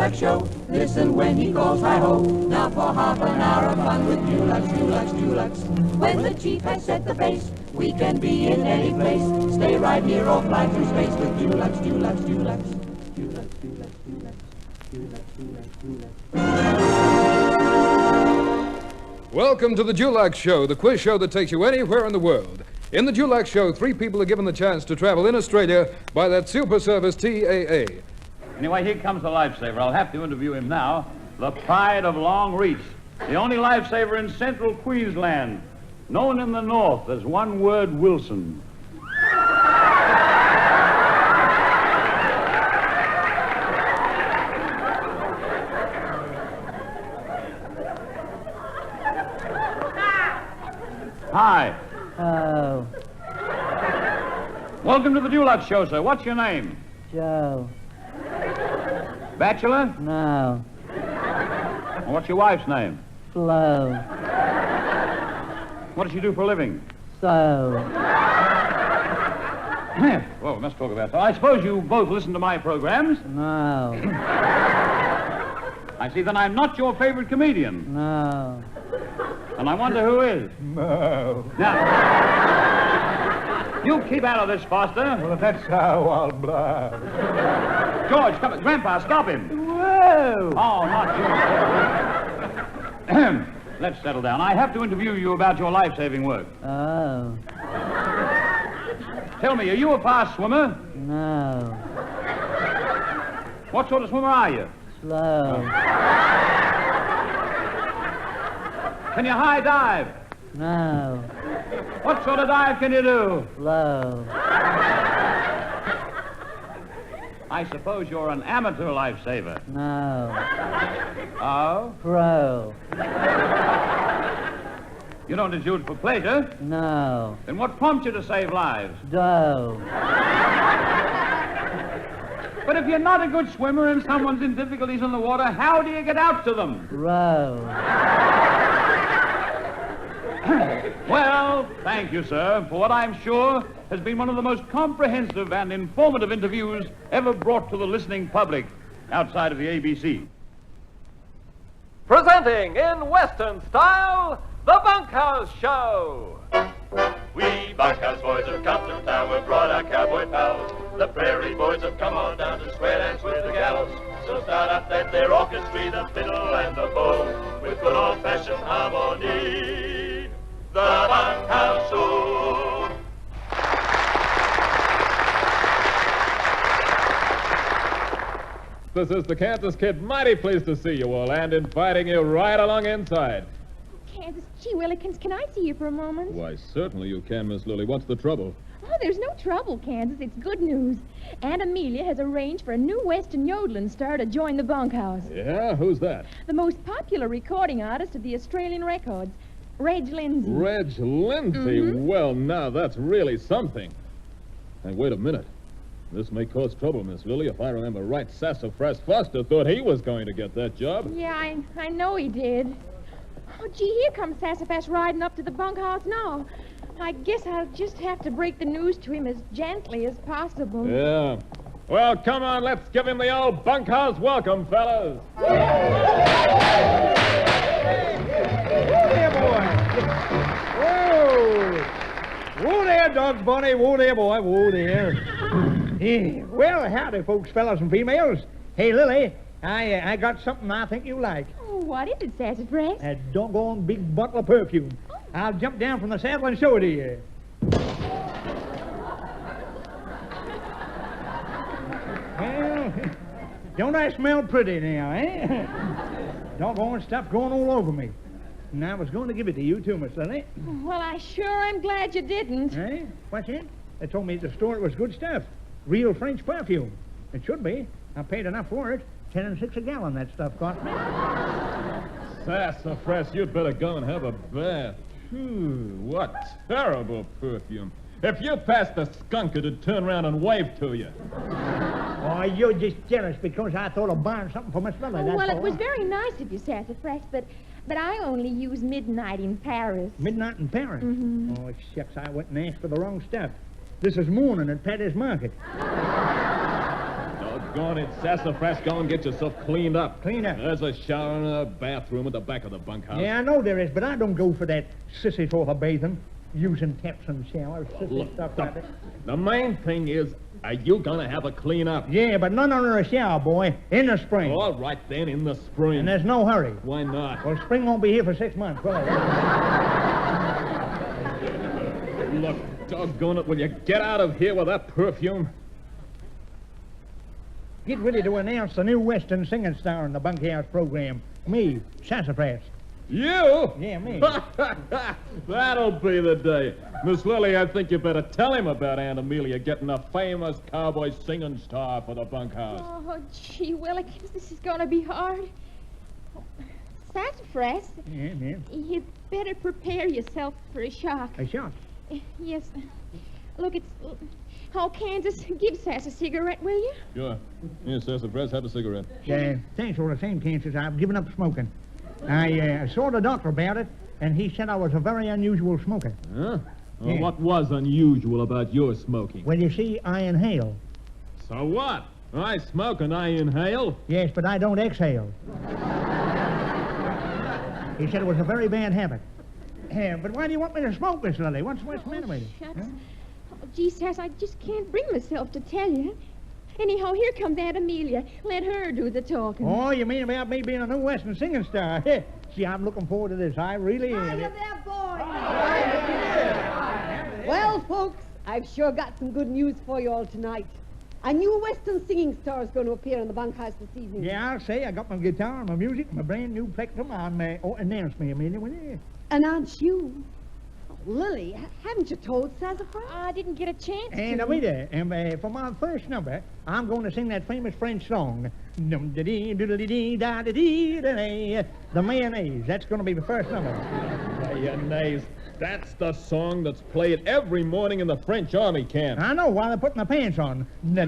Dulac Show. Listen when he calls hi-ho. Now for half an hour of fun with Dulac, Dulac, Dulac. When the chief has set the pace, we can be in any place. Stay right here or fly through space with Dulac, Dulac, Dulac. Dulac, Dulac, Dulac. Dulac, Dulac, Dulac. Welcome to the Dulac Show, the quiz show that takes you anywhere in the world. In the Dulac Show, 3 people are given the chance to travel in Australia by that super service TAA. Anyway, here comes the lifesaver. I'll have to interview him now. The pride of Long Reach. The only lifesaver in central Queensland. Known in the north as One Word Wilson. Hi. Oh, Welcome to the Dulac Show, sir. What's your name? Joe. Bachelor? No. What's your wife's name? Flo. What does she do for a living? So. Well, we must talk about that. I suppose you both listen to my programs. No. I see. Then I'm not your favorite comedian. No. And I wonder who is. No. Now, you keep out of this, Foster. Well, if that's how, I'll bluff. George, come on. Grandpa, stop him. Whoa! Oh, not you. Let's settle down. I have to interview you about your life-saving work. Oh. Tell me, are you a fast swimmer? No. What sort of swimmer are you? Slow. Can you high dive? No. What sort of dive can you do? Low. I suppose you're an amateur lifesaver. No. Oh? Pro. You don't do it for pleasure. No. Then what prompts you to save lives? Dough. But if you're not a good swimmer and someone's in difficulties in the water, how do you get out to them? Row. Well, thank you, sir, for what I'm sure has been one of the most comprehensive and informative interviews ever brought to the listening public outside of the ABC. Presenting in Western style, The Bunkhouse Show. We bunkhouse boys have come through town, we've brought our cowboy pals. The prairie boys have come on down to square dance with the gals. So start up that there orchestra, the fiddle and the bow, with good old-fashioned harmony. The Bunkhouse Show. This is the Kansas Kid. Mighty pleased to see you all and inviting you right along inside. Kansas, gee Willikins, can I see you for a moment? Why, certainly you can, Miss Lily. What's the trouble? Oh, there's no trouble, Kansas. It's good news. Aunt Amelia has arranged for a new Western yodeling star to join the bunkhouse. Yeah? Who's that? The most popular recording artist of the Australian records, Reg Lindsay. Reg Lindsay? Mm-hmm. Well, now, that's really something. Hey, wait a minute. This may cause trouble, Miss Lily. If I remember right, Sassafras Foster thought he was going to get that job. Yeah, I know he did. Oh, gee, here comes Sassafras riding up to the bunkhouse now. I guess I'll just have to break the news to him as gently as possible. Yeah. Well, come on, let's give him the old bunkhouse welcome, fellas. Whoa there, boy. Whoa. Whoa there, Dog's Bunny. Whoa there, boy. Whoa there. Yeah. Well, howdy, folks, fellas and females. Hey, Lily, I got something I think you like. Oh, what is it, Sassafras? A doggone big bottle of perfume. I'll jump down from the saddle and show it to you. Well, don't I smell pretty now, eh? Doggone stuff going all over me. And I was going to give it to you, too, Miss Lily. Well, I sure am glad you didn't. Eh? What's it? They told me at the store it was good stuff. Real French perfume. It should be. I paid enough for it. 10 and 6 a gallon, that stuff cost me. Sassafras, you'd better go and have a bath. Phew, what terrible perfume. If you passed a skunk, it'd turn around and wave to you. Oh, you're just jealous because I thought of buying something for Miss Lily, Oh, that's well, it all. was very nice of you, Sassafras, but I only use Midnight in Paris. Midnight in Paris? Mm-hmm. Oh, shucks, I went and asked for the wrong stuff. This is morning at Paddy's Market. Go on in, Sassafras. Go and get yourself cleaned up. Clean up? There's a shower and a bathroom at the back of the bunkhouse. Yeah, I know there is, but I don't go for that sissy sort of bathing, using taps and showers, sissy Look, stuff like that. the main thing is, are you gonna have a clean up? Yeah, but none under a shower, boy. In the spring. All right, then, in the spring. And there's no hurry. Why not? Well, spring won't be here for 6 months, will it? Look, doggone it, will you get out of here with that perfume? Get ready to announce the new Western singing star in the bunkhouse program. Me, Sassafras. You? Yeah, me. That'll be the day. Miss Lily, I think you better tell him about Aunt Amelia getting a famous cowboy singing star for the bunkhouse. Oh, gee willikins, this is going to be hard. Sassafras, Yeah. you'd better prepare yourself for a shock. A shot. Yes. Look, it's... Oh, Kansas, give Sass a cigarette, will you? Sure. Here, Sassafras, have a cigarette. Thanks all the same, Kansas. I've given up smoking. I saw the doctor about it, and he said I was a very unusual smoker. Huh? Well, Yeah. what was unusual about your smoking? Well, you see, I inhale. So what? I smoke and I inhale. Yes, but I don't exhale. He said it was a very bad habit. But why do you want me to smoke, Miss Lily? What's the matter with you? Shucks. Huh? Oh, gee, Sass, I just can't bring myself to tell you. Anyhow, here comes Aunt Amelia. Let her do the talking. Oh, you mean about me being a new Western singing star? See, I'm looking forward to this. I really am. Hiya there, boys. Well, folks, I've sure got some good news for you all tonight. A new Western singing star is going to appear in the bunkhouse this evening. Yeah, I'll say I got my guitar, my music, my brand new plectrum. Announce me, Amelia, will you? And aren't you? Oh, Lily, haven't you told Sassafras? I didn't get a chance And to. Amita, and for my first number, I'm going to sing that famous French song. The mayonnaise. That's going to be the first number. Mayonnaise. That's the song that's played every morning in the French army camp. I know, while they're putting the pants on. The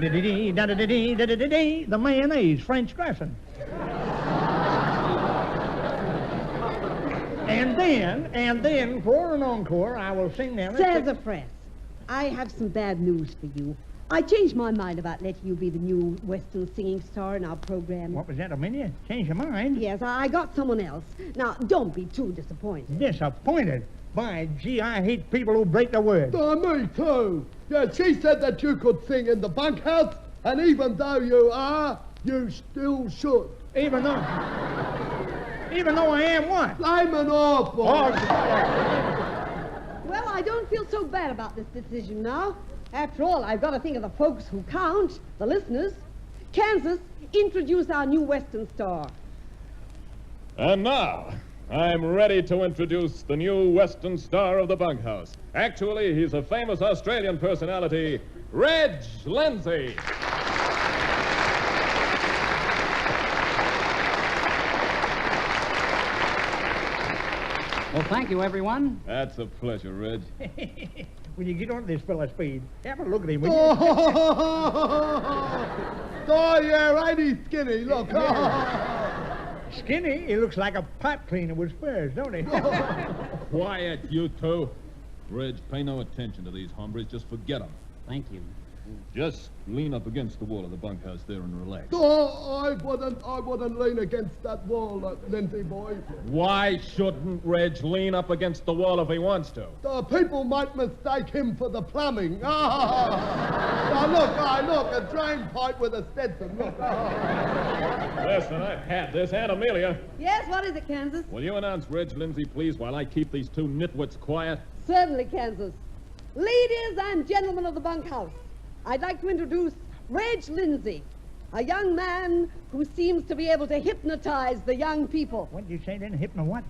mayonnaise, French dressing. And then, for an encore, I will sing them. Sassafras, I have some bad news for you. I changed my mind about letting you be the new Western singing star in our program. What was that, Amelia? Change your mind? Yes, I got someone else. Now, don't be too disappointed. Disappointed? By gee, I hate people who break their word. Me too. Yeah, she said that you could sing in the bunkhouse, and even though you are, you still should. Even though I am what? Blaming awful. Well, I don't feel so bad about this decision now. After all, I've got to think of the folks who count, the listeners. Kansas, introduce our new Western star. And now, I'm ready to introduce the new Western star of the bunkhouse. Actually, he's a famous Australian personality, Reg Lindsay. Well, thank you, everyone. That's a pleasure, Reg. When you get on this fella's speed, have a look at him, will you? Oh, yeah, ain't he skinny? Look. Skinny? He looks like a pipe cleaner with spurs, don't he? Quiet, you two. Reg, pay no attention to these hombres. Just forget them. Thank you. Just lean up against the wall of the bunkhouse there and relax. Oh, I wouldn't lean against that wall, Lindsay boy. Why shouldn't Reg lean up against the wall if he wants to? The people might mistake him for the plumbing. Now look, a drain pipe with a Stetson. Look. Listen, I've had this. Aunt Amelia, Yes, what is it, Kansas? will you announce Reg Lindsay, please, while I keep these two nitwits quiet? Certainly, Kansas. Ladies and gentlemen of the bunkhouse, I'd like to introduce Reg Lindsay, a young man who seems to be able to hypnotize the young people. What did you say then? What?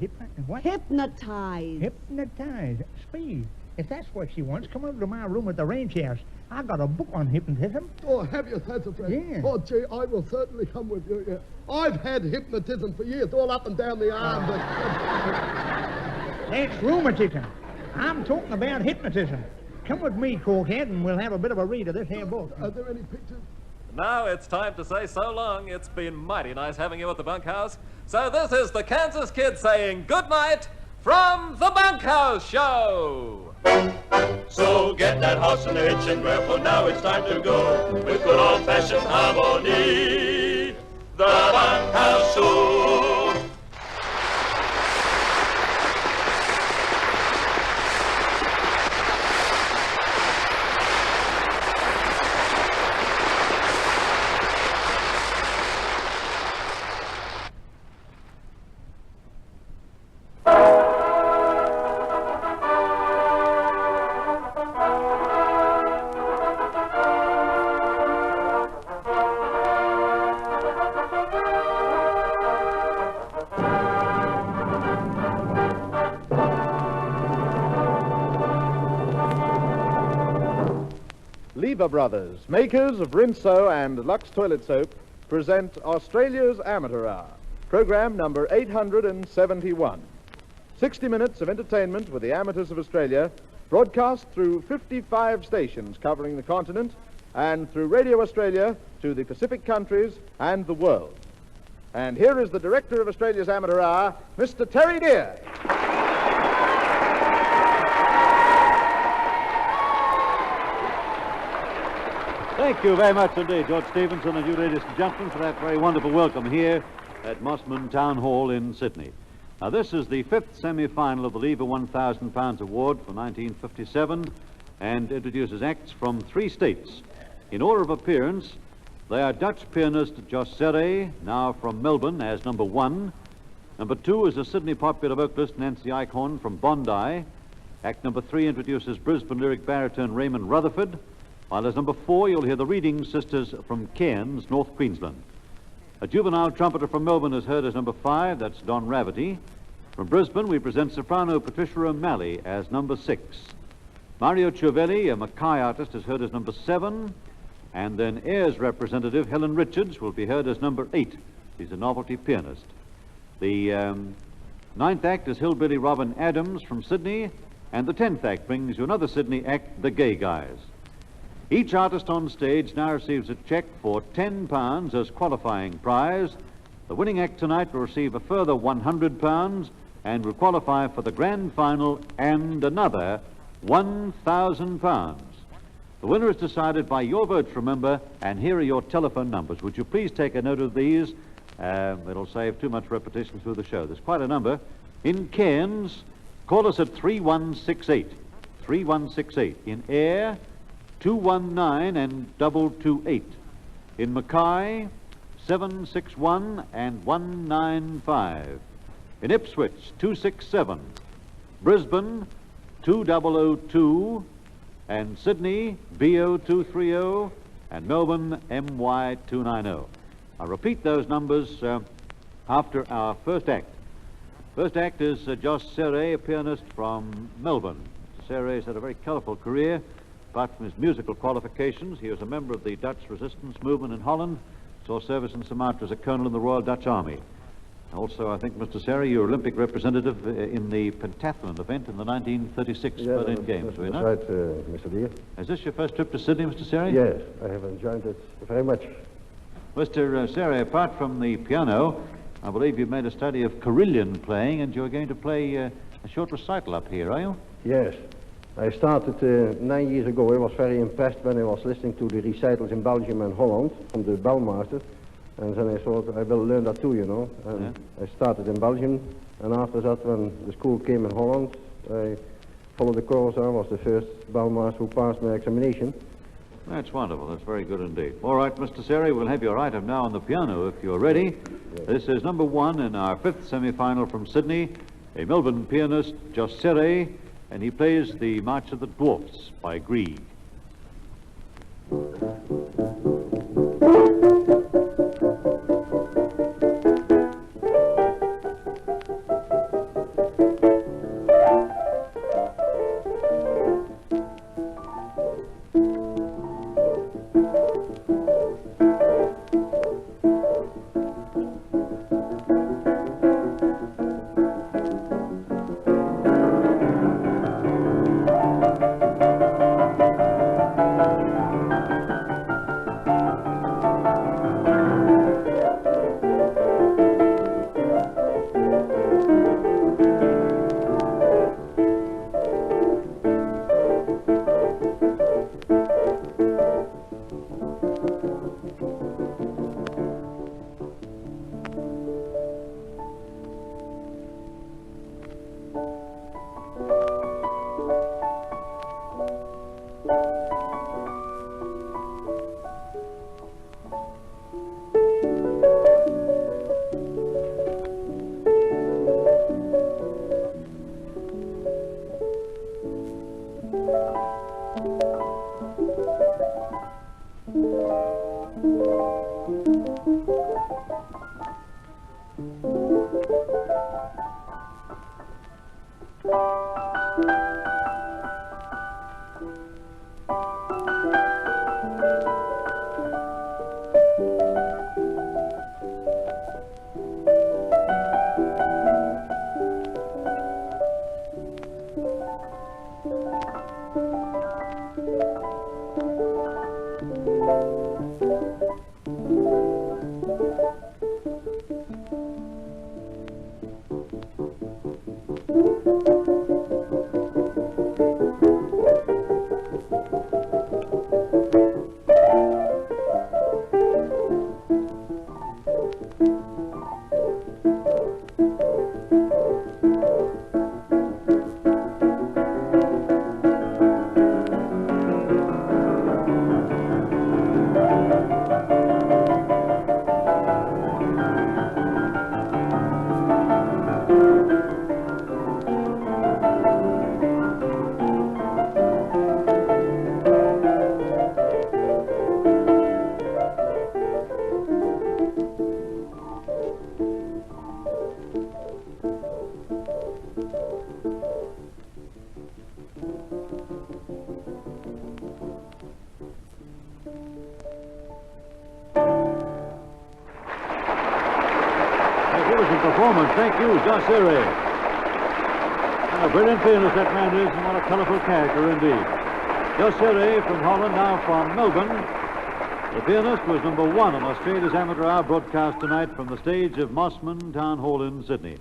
What? Hypnotize. Hypnotize. Speed. If that's what she wants, come over to my room at the ranch house. I got a book on hypnotism. Oh, have you, Sassafras? Yeah. Oh, gee, I will certainly come with you. Yeah. I've had hypnotism for years, all up and down the arm. That's rheumatism. I'm talking about hypnotism. Come with me, Corkhead, and we'll have a bit of a read of this here book. Are there any pictures? Now it's time to say so long. It's been mighty nice having you at the bunkhouse. So this is the Kansas Kid saying good night from the Bunkhouse Show. So get that horse in a hitch and grab, for now it's time to go with good old-fashioned harmony. The Bunkhouse Show. Lever Brothers, makers of Rinso and Lux Toilet Soap, present Australia's Amateur Hour, program number 871. 60 minutes of entertainment with the amateurs of Australia, broadcast through 55 stations covering the continent and through Radio Australia to the Pacific countries and the world. And here is the director of Australia's Amateur Hour, Mr. Terry Deer. Thank you very much indeed, George Stevenson, and you, ladies and gentlemen, for that very wonderful welcome here at Mossman Town Hall in Sydney. Now, this is the fifth semi-final of the Lever £1,000 Award for 1957 and introduces acts from 3 states. In order of appearance, they are Dutch pianist Jos Serre, now from Melbourne, as number 1. Number 2 is the Sydney popular vocalist Nancy Eichhorn from Bondi. Act number 3 introduces Brisbane lyric baritone Raymond Rutherford. While as number 4, you'll hear the Reading Sisters from Cairns, North Queensland. A juvenile trumpeter from Melbourne is heard as number 5, that's Don Ravity. From Brisbane, we present soprano Patricia O'Malley as number 6. Mario Ciovelli, a Mackay artist, is heard as number 7. And then Ayers representative Helen Richards will be heard as number 8. She's a novelty pianist. The 9th act is Hillbilly Robin Adams from Sydney. And the 10th act brings you another Sydney act, The Gay Guys. Each artist on stage now receives a check for £10 as qualifying prize. The winning act tonight will receive a further £100 and will qualify for the grand final and another £1,000. The winner is decided by your votes, remember, and here are your telephone numbers. Would you please take a note of these? It'll save too much repetition through the show. There's quite a number. In Cairns, call us at 3168. 3168. In Ayr, 219 and 228. In Mackay, 761 and 195. In Ipswich, 267. Brisbane, 2002. And Sydney, BO230. And Melbourne, MY290. I'll repeat those numbers after our first act. First act is Jos Serre, a pianist from Melbourne. Serre has had a very colourful career. Apart from his musical qualifications, he was a member of the Dutch resistance movement in Holland, saw service in Sumatra as a colonel in the Royal Dutch Army. Also, I think, Mr. Serre, you were Olympic representative in the pentathlon event in the 1936 Berlin Games, were you not? That's right, Mr. Deere. Is this your first trip to Sydney, Mr. Serre? Yes, I have enjoyed it very much. Mr. Serre, apart from the piano, I believe you've made a study of carillon playing, and you're going to play a short recital up here, are you? Yes. I started 9 years ago. I was very impressed when I was listening to the recitals in Belgium and Holland from the bellmaster. And then I thought, I will learn that too, you know. And I started in Belgium. And after that, when the school came in Holland, I followed the course. I was the first bellmaster who passed my examination. That's wonderful. That's very good indeed. All right, Mr. Serre, we'll have your item now on the piano if you're ready. Yes. This is number 1 in our 5th semi-final from Sydney, a Melbourne pianist, Jos Serre, and he plays the March of the Dwarfs by Grieg. Magnificent performance. Thank you, Josh Seary. A brilliant pianist that man is, and what a colourful character indeed. Josh Seary from Holland, now from Melbourne. The pianist was number 1 on Australia's Amateur Hour broadcast tonight from the stage of Mossman Town Hall in Sydney.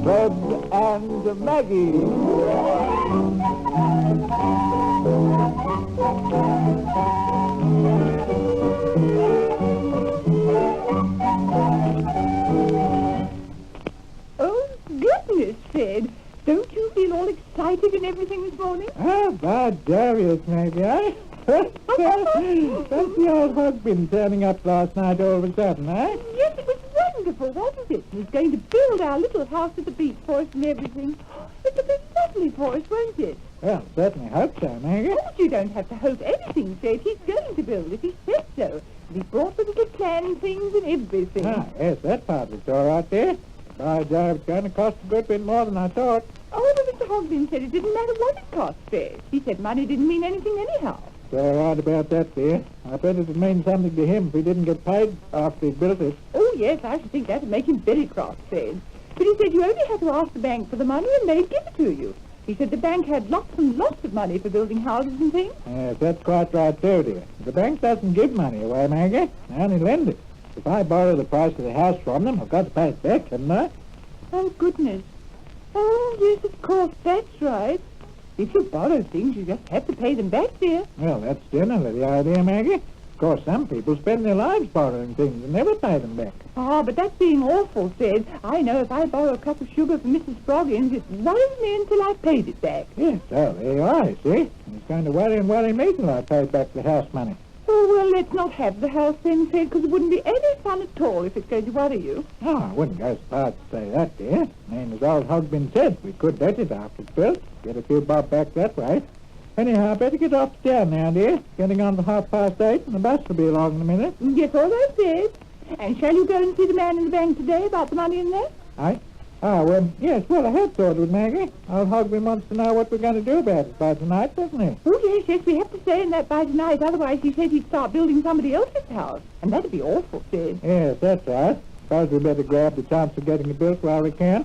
Fred and Maggie. Oh, goodness, Fred. Don't you feel all excited and everything this morning? Ah, by Darius, maybe, eh? That's the old husband turning up last night all of a sudden, eh? Yes, it was wonderful, wasn't it? He was going to build our little house at the beach for us and everything. It'll be lovely for us, won't it? Well, certainly hope so, Maggie. Oh, you don't have to hope anything, Fred. He's going to build it. He said so. And he brought the little plan things and everything. Ah, yes, that part of it's all right there. By Jove, it's going to cost a good bit more than I thought. Oh, but Mr. Hogbin said it didn't matter what it cost, Fred. He said money didn't mean anything anyhow. It's all right about that, dear. I bet it'd mean something to him if he didn't get paid after he'd built it. Oh, yes, I should think that would make him very cross, Fred. But he said you only had to ask the bank for the money and they'd give it to you. He said the bank had lots and lots of money for building houses and things. Yes, that's quite right, too, dear. The bank doesn't give money away, Maggie. They only lend it. If I borrow the price of the house from them, I've got to pay it back, haven't I? Oh, goodness. Oh, yes, of course, that's right. If you borrow things, you just have to pay them back, dear. Well, that's generally the idea, Maggie. Of course, some people spend their lives borrowing things and never pay them back. Ah, but that's being awful, Fred. I know if I borrow a cup of sugar from Mrs. Sproggins, it worries me until I've paid it back. Yes, so there you are, you see. It's going to worry and worry me till I pay back the house money. Oh, well, let's not have the house then, Fred, because it wouldn't be any fun at all if it's going to worry you. Oh, I wouldn't go so far as to say that, dear. I mean, as old Hogbin said, we could let it after it's built. Get a few bob back that way. Anyhow, I better get off to town now, dear. Getting on for 8:30, and the bus will be along in a minute. Yes, all right, Fred. And shall you go and see the man in the bank today about the money in there? Aye. Yes, well, I had thought of it, Maggie. Old Hogbin wants to know what we're going to do about it by tonight, doesn't he? Oh, yes, we have to stay in that by tonight. Otherwise, he said he'd start building somebody else's house. And that'd be awful, Fred. Yes, that's right. Suppose we better grab the chance of getting it built while we can.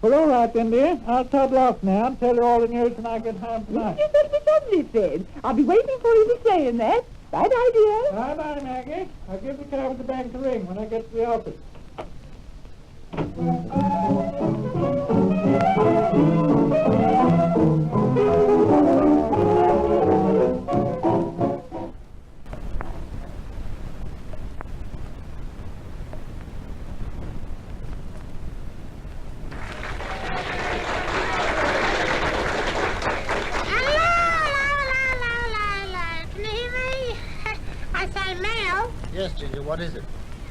Well, all right then, dear. I'll toddle off now and tell you all the news when I get home tonight. Yes, that'll be lovely, Fred. I'll be waiting for you to say in that. Bye-bye, dear. Bye-bye, Maggie. I'll give the car with the bank a ring when I get to the office. Yes, Ginger, what is it?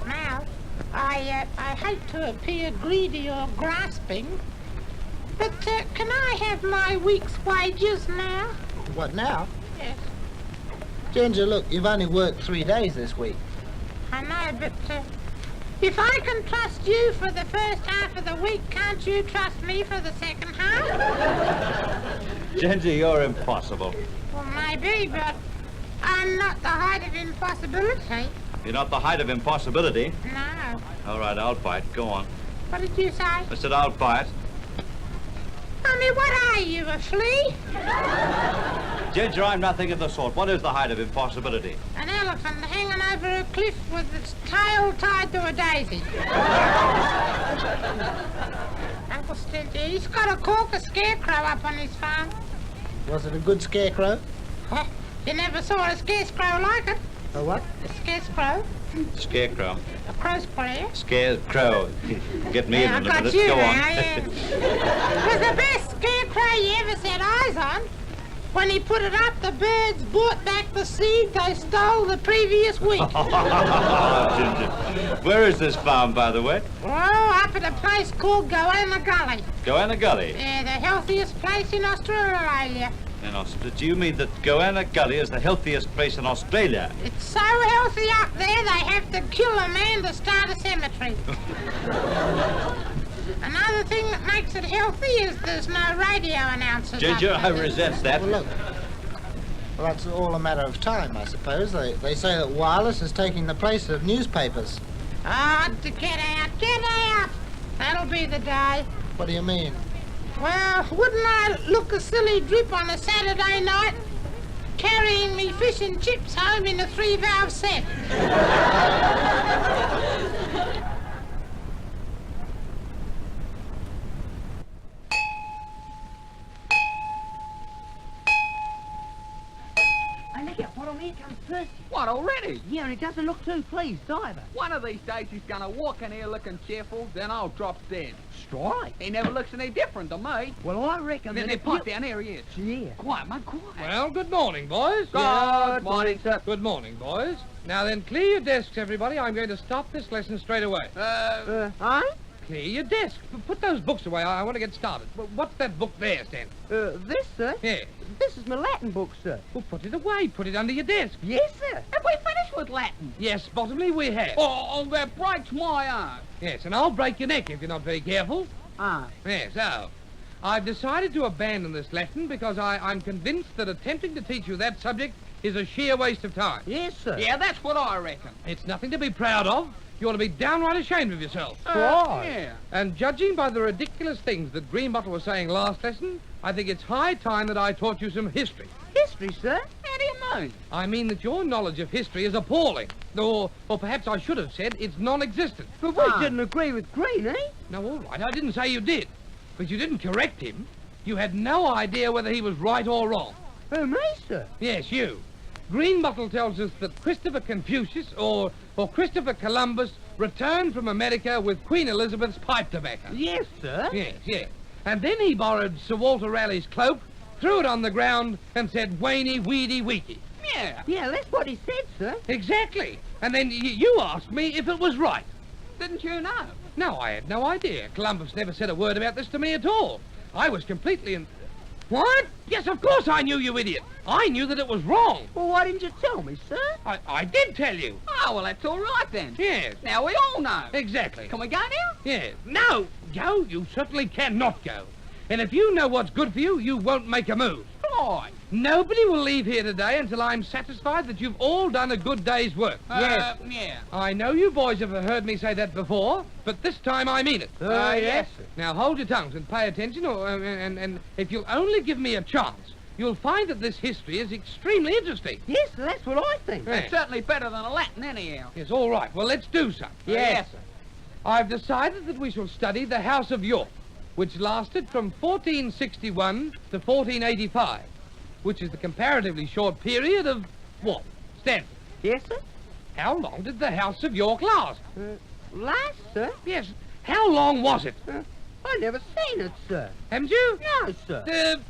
Now, I hate to appear greedy or grasping, but can I have my week's wages now? What, now? Yes. Ginger, look, you've only worked 3 days this week. I know, but if I can trust you for the first half of the week, can't you trust me for the second half? Ginger, you're impossible. Well, maybe, but I'm not the height of impossibility. You're not the height of impossibility. No. All right, I'll fight. Go on. What did you say? I said I'll fight. I mean, what are you, a flea? Ginger, I'm nothing of the sort. What is the height of impossibility? An elephant hanging over a cliff with its tail tied to a daisy. Uncle Stingy, he's got a corker scarecrow up on his farm. Was it a good scarecrow? Huh? You never saw a scarecrow like it. A what? A scarecrow. Scarecrow. A crow's prayer. Scarecrow. Get me in a minute. Let's Go now, on. yeah. It was the best scarecrow you ever set eyes on. When he put it up, the birds brought back the seed they stole the previous week. Ginger. Where is this farm, by the way? Oh, up at a place called Goanna Gully. Goanna Gully. Yeah, the healthiest place in Australia. Do you mean that Goanna Gully is the healthiest place in Australia? It's so healthy up there, they have to kill a man to start a cemetery. Another thing that makes it healthy is there's no radio announcers. Ginger, I resent that. Well, look. Well, that's all a matter of time, I suppose. They say that wireless is taking the place of newspapers. Ah, get out! That'll be the day. What do you mean? Well, wouldn't I look a silly drip on a Saturday night carrying me fish and chips home in a 3-valve set? Hey, look out, Waddle, here comes Percy. What, already? Yeah, and he doesn't look too pleased either. One of these days he's going to walk in here looking cheerful, then I'll drop dead. Strike. He never looks any different to me. Well, I reckon that if pipe down, here he is. Yeah. Quiet, mate, quiet. Well, good morning, boys. Good morning, sir. Good morning, boys. Now then, clear your desks, everybody. I'm going to stop this lesson straight away. Huh? Clear your desk. Put those books away. I want to get started. What's that book there, Stan? This, sir? Yeah. This is my Latin book, sir. Well, put it away. Put it under your desk. Yes, sir. Have we finished with Latin? Yes, Bottomley, we have. Oh, that breaks my heart. Yes, and I'll break your neck if you're not very careful. Yes, so I've decided to abandon this lesson because I'm convinced that attempting to teach you that subject is a sheer waste of time. Yes, sir. Yeah, that's what I reckon. It's nothing to be proud of. You ought to be downright ashamed of yourself. Yeah. And judging by the ridiculous things that Greenbottle was saying last lesson, I think it's high time that I taught you some history. History, sir? How do you mean? I mean that your knowledge of history is appalling. Or perhaps I should have said it's non-existent. But we didn't agree with Green, eh? No, all right, I didn't say you did. But you didn't correct him. You had no idea whether he was right or wrong. Oh, me, sir? Yes, you. Greenbottle tells us that Christopher Confucius or Christopher Columbus returned from America with Queen Elizabeth's pipe tobacco. Yes, sir. Yes. And then he borrowed Sir Walter Raleigh's cloak, threw it on the ground, and said, "Whaney, weedy, weaky." Yeah. Yeah, that's what he said, sir. Exactly. And then you asked me if it was right. Didn't you know? No, I had no idea. Columbus never said a word about this to me at all. I was completely in... What? Yes, of course I knew, you idiot. I knew that it was wrong. Well, why didn't you tell me, sir? I did tell you. Oh, well, that's all right then. Yes. Now we all know. Exactly. Can we go now? Yes. No, Joe, you certainly cannot go. And if you know what's good for you, you won't make a move. Why? Nobody will leave here today until I'm satisfied that you've all done a good day's work. Yes. Yeah. I know you boys have heard me say that before, but this time I mean it. Yes, sir. Now hold your tongues and pay attention, and if you'll only give me a chance, you'll find that this history is extremely interesting. Yes, sir, that's what I think. Yeah. It's certainly better than a Latin anyhow. Yes, all right. Well, let's do something. Yes, sir. I've decided that we shall study the House of York, which lasted from 1461 to 1485, which is the comparatively short period of what? Stanford. Yes, sir. How long did the House of York last? Last, sir? Yes. How long was it? I never seen it, sir. Haven't you? No, sir.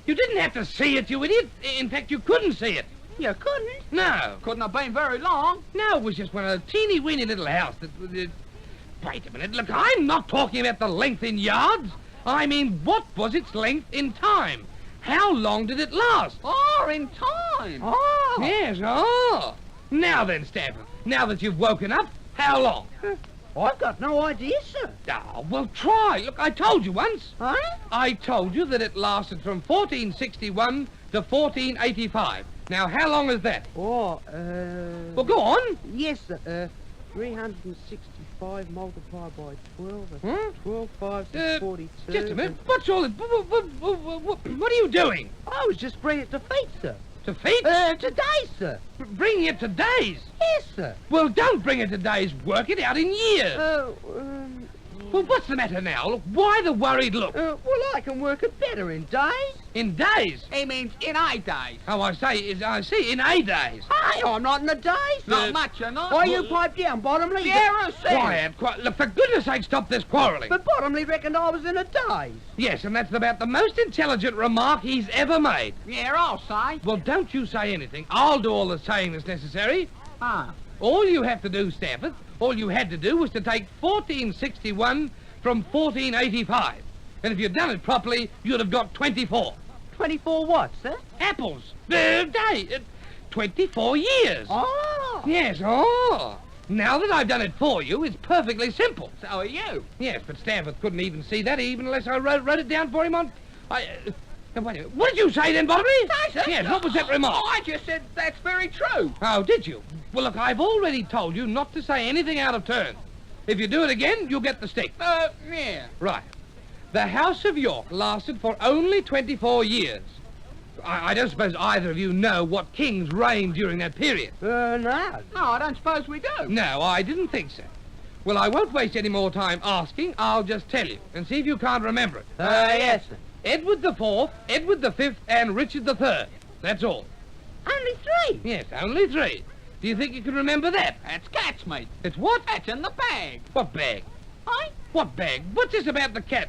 You didn't have to see it, you idiot. In fact, you couldn't see it. You couldn't? No. Couldn't have been very long. No, it was just one of a teeny-weeny little house that... Wait a minute. Look, I'm not talking about the length in yards. I mean, what was its length in time? How long did it last? Oh, in time. Oh. Yes, oh. Now then, Stanford, now that you've woken up, how long? I've got no idea, sir. Oh, well, try. Look, I told you once. Huh? I told you that it lasted from 1461 to 1485. Now, how long is that? Oh, Well, go on. Yes, sir. 365 multiplied by 12. Huh? 12, 5, 6, 42. Just a minute. What's all this? What are you doing? I was just bringing it to feet, sir. To feet? Today, sir. Bringing it to days? Yes, sir. Well, don't bring it to days. Work it out in years. Well, what's the matter now? Look, why the worried look? Well, I can work it better in days. In days? He means in A days. Oh, I see, in A days. Hey, I'm not in the days. Not much, you're not. Why you pipe down, Bottomley? Yeah, Quiet. Look, for goodness sake, stop this quarrelling. But Bottomley reckoned I was in a daze. Yes, and that's about the most intelligent remark he's ever made. Yeah, I'll say. Well, don't you say anything. I'll do all the saying that's necessary. Ah. All you have to do, Stamford, all you had to do was to take 1461 from 1485. And if you'd done it properly, you'd have got 24. 24 what, sir? Apples. 24 years. Oh. Yes, Now that I've done it for you, it's perfectly simple. So are you. Yes, but Stamford couldn't even see that, even unless I wrote it down for him on... Now, wait a minute. What did you say then, Bottomley? Yes, what was that remark? Oh, I just said that's very true. Oh, did you? Well, look, I've already told you not to say anything out of turn. If you do it again, you'll get the stick. Yeah. Right. The House of York lasted for only 24 years. I don't suppose either of you know what kings reigned during that period. No. No, I don't suppose we do. No, I didn't think so. Well, I won't waste any more time asking. I'll just tell you and see if you can't remember it. Yes, sir. Edward IV, Edward V, and Richard III. That's all. Only 3? Yes, only 3. Do you think you can remember that? That's cats, mate. It's what? That's in the bag. What bag? Aye? What bag? What's this about the cat?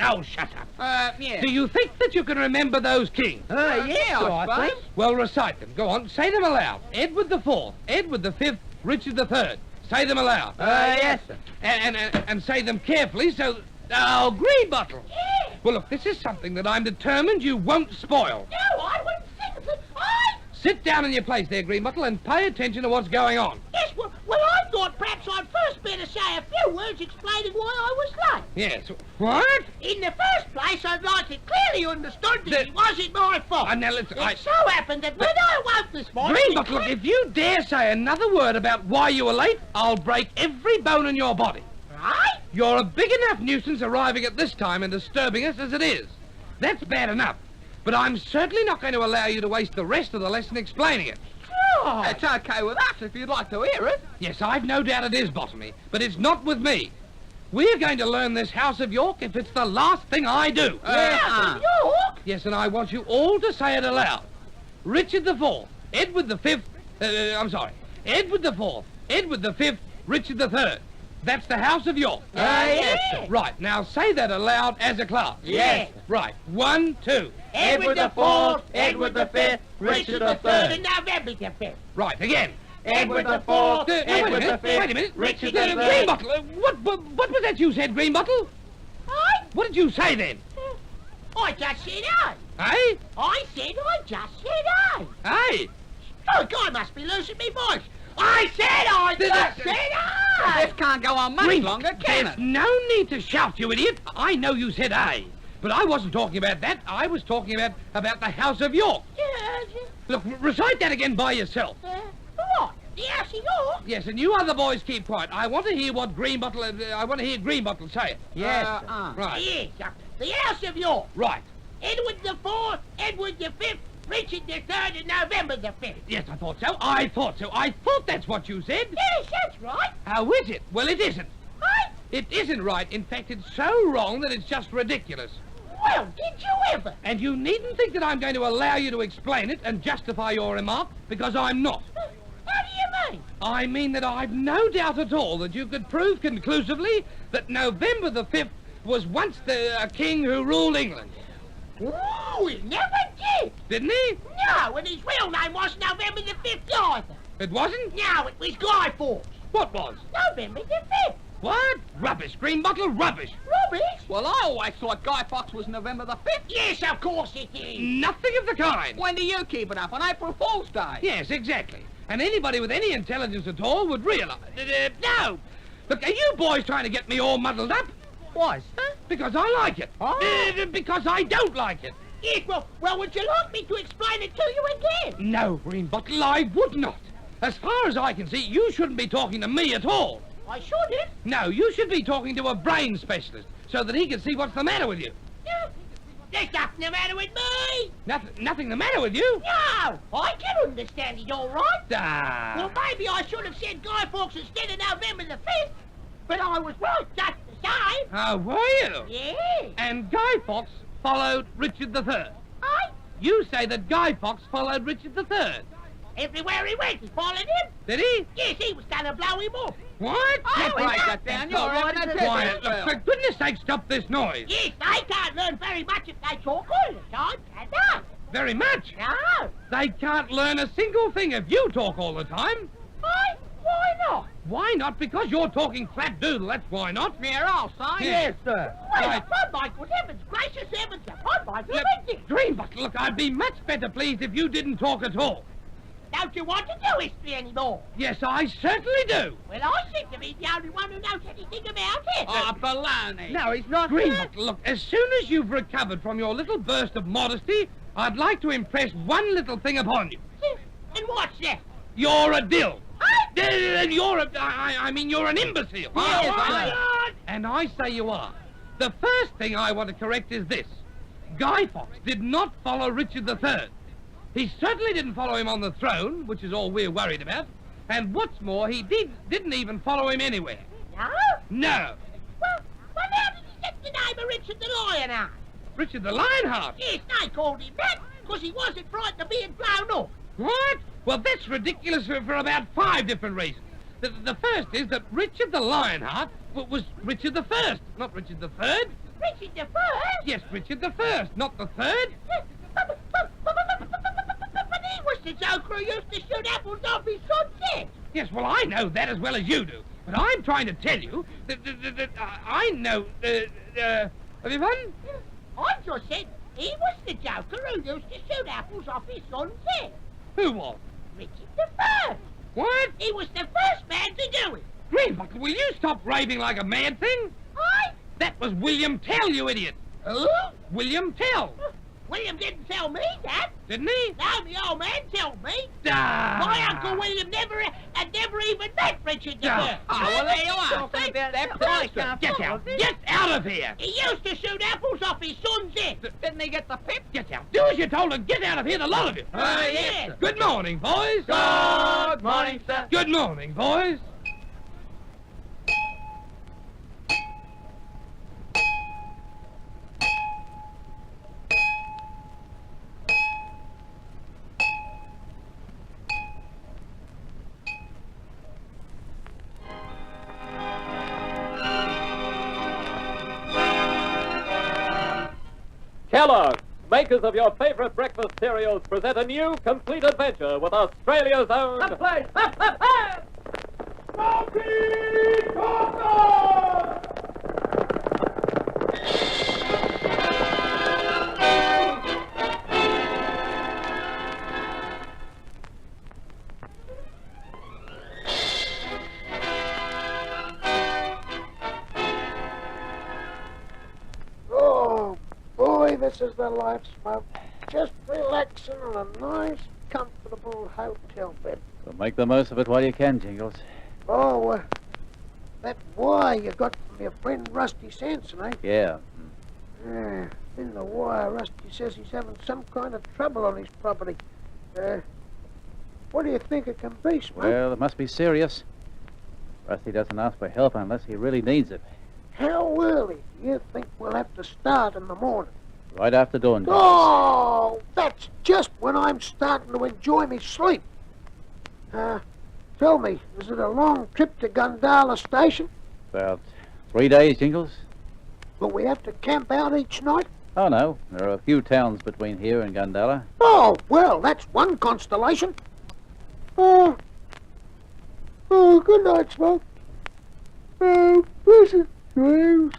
Oh, shut up. Yeah. Do you think that you can remember those kings? Yeah, I suppose. Well, recite them. Go on, say them aloud. Edward IV, Edward V, Richard III. Say them aloud. Yes, sir. And say them carefully so... Oh, green bottle. Yeah. Well, look, this is something that I'm determined you won't spoil. No, I wouldn't think of it. I... Sit down in your place there, green bottle, and pay attention to what's going on. Yes, well, I thought perhaps I'd first better say a few words explaining why I was late. Yes. What? In the first place, I'd like it clearly understood that it wasn't my fault. Now, listen, It so happened that when I woke this morning... Green bottle, look, if you dare say another word about why you were late, I'll break every bone in your body. Right? You're a big enough nuisance arriving at this time and disturbing us as it is. That's bad enough. But I'm certainly not going to allow you to waste the rest of the lesson explaining it. Sure. It's okay with us if you'd like to hear it. Yes, I've no doubt it is, Bottomley, but it's not with me. We're going to learn this House of York if it's the last thing I do. House of York? Yes, and I want you all to say it aloud. Richard IV, Edward V, Edward IV, Edward V, Richard III. That's the House of York. Yes, sir. Right, now say that aloud as a class. Yes. Right, 1, 2. Edward IV, Edward V, Richard III, and November the 5th. Right, again. Edward IV, Edward V, Wait a minute. Richard Green III. Bottle, what was that you said, Green Bottle? I? What did you say then? I just said I. Eh? I said I just said I. Eh? Look, I must be losing my voice. I said I just said I. This can't go on much longer, can There's it? no need to shout, you idiot. I know you said aye. But I wasn't talking about that. I was talking about the House of York. Yes. Look, recite that again by yourself. What? The House of York? Yes, and you other boys keep quiet. I want to hear what Green Bottle... I want to hear Green Bottle say it. Yes, Right. Yes, the House of York. Right. Edward IV, Edward V, Richard III, and November the 5th. Yes, I thought so. I thought that's what you said. Yes, that's right. How is it? Well, it isn't. Right? It isn't right. In fact, it's so wrong that it's just ridiculous. Well, did you ever? And you needn't think that I'm going to allow you to explain it and justify your remark, because I'm not. How do you mean? I mean that I've no doubt at all that you could prove conclusively that November the 5th was once a king who ruled England. Ooh, he never did. Didn't he? No, and his real name wasn't November the 5th either. It wasn't? No, it was Guy Fawkes. What was? November the 5th. What? Rubbish, Green Bottle, rubbish. Rubbish? Well, I always thought Guy Fawkes was November the 5th. Yes, of course it is. Nothing of the kind. When do you keep it up? On April Fool's Day? Yes, exactly. And anybody with any intelligence at all would realize... no! Look, are you boys trying to get me all muddled up? Why, sir? Because I like it. Because I don't like it. Yes, well, would you like me to explain it to you again? No, Green Bottle, I would not. As far as I can see, you shouldn't be talking to me at all. I shouldn't. No, you should be talking to a brain specialist so that he can see what's the matter with you. There's nothing the matter with me. Nothing the matter with you? No, I can understand it all right. Ah. Well, maybe I should have said Guy Fawkes instead of November the 5th, but I was right just the same. Oh, were you? Yes. And Guy Fawkes followed Richard III. You say that Guy Fawkes followed Richard III. Everywhere he went, he followed him. Did he? Yes, he was going to blow him up. What? Get right that down. You're right. Quiet. Look, for goodness sake, stop this noise. Yes, they can't learn very much if they talk all the time, can they? Very much. No. They can't learn a single thing if you talk all the time. Why not? Why not? Because you're talking flat doodle, that's why not. Here, I'll sign. Yes, sir. Well, Right. upon my good heavens, gracious heavens, upon my Look, living. Dreambot, look, I'd be much better pleased if you didn't talk at all. Don't you want to do history anymore? Yes, I certainly do. Well, I seem to be the only one who knows anything about it. Oh, baloney. No, he's not. Dreambot, look, as soon as you've recovered from your little burst of modesty, I'd like to impress one little thing upon you. And what's that? You're a dill. You're I mean, you're an imbecile. And I say you are. The first thing I want to correct is this. Guy Fawkes did not follow Richard III. He certainly didn't follow him on the throne, which is all we're worried about. And what's more, he didn't even follow him anywhere. No? No. Well, how did he get the name of Richard the Lionheart? Richard the Lionheart? Yes, they called him that because he wasn't frightened of being blown up. What? Well, that's ridiculous for about 5 different reasons. The first is that Richard the Lionheart was Richard the First, not Richard the Third. Richard the First? Yes, Richard the First, not the Third. But he was the joker who used to shoot apples off his son's head. Yes, well, I know that as well as you do. But I'm trying to tell you that I know... have you fun? I just said he was the joker who used to shoot apples off his son's head. Who was? Richard the First. What? He was the first man to do it. Greenbuckle, will you stop raving like a mad thing? That was William Tell, you idiot. Who? William Tell. William didn't tell me that. Didn't he? No, the old man told me. Ah. My Uncle William never even met Richard the First. Oh, well, there you are. Talking about that price. Get out. Get out of here. He used to shoot apples off his son's head. Didn't he get the pip? Get out. Do as you're told and get out of here, the lot of you. Yes. Good morning, boys. Good morning, sir. Good morning, boys. Kellogg's, makers of your favorite breakfast cereals, present a new, complete adventure with Australia's own... Oh, boy, this is the life, Smoke. Just relaxing on a nice, comfortable hotel bed. Well, make the most of it while you can, Jingles. Oh, that wire you got from your friend Rusty Sanson, eh? Yeah. Yeah, in the wire, Rusty says he's having some kind of trouble on his property. What do you think it can be, Smoke? Well, it must be serious. Rusty doesn't ask for help unless he really needs it. How early do you think we'll have to start in the morning? Right after dawn, Jingles. Oh, that's just when I'm starting to enjoy me sleep. Tell me, is it a long trip to Gundala Station? About 3 days, Jingles. Will we have to camp out each night? Oh, no. There are a few towns between here and Gundala. Oh, well, that's one constellation. Oh, good night, Smoke. Oh, pleasant dreams.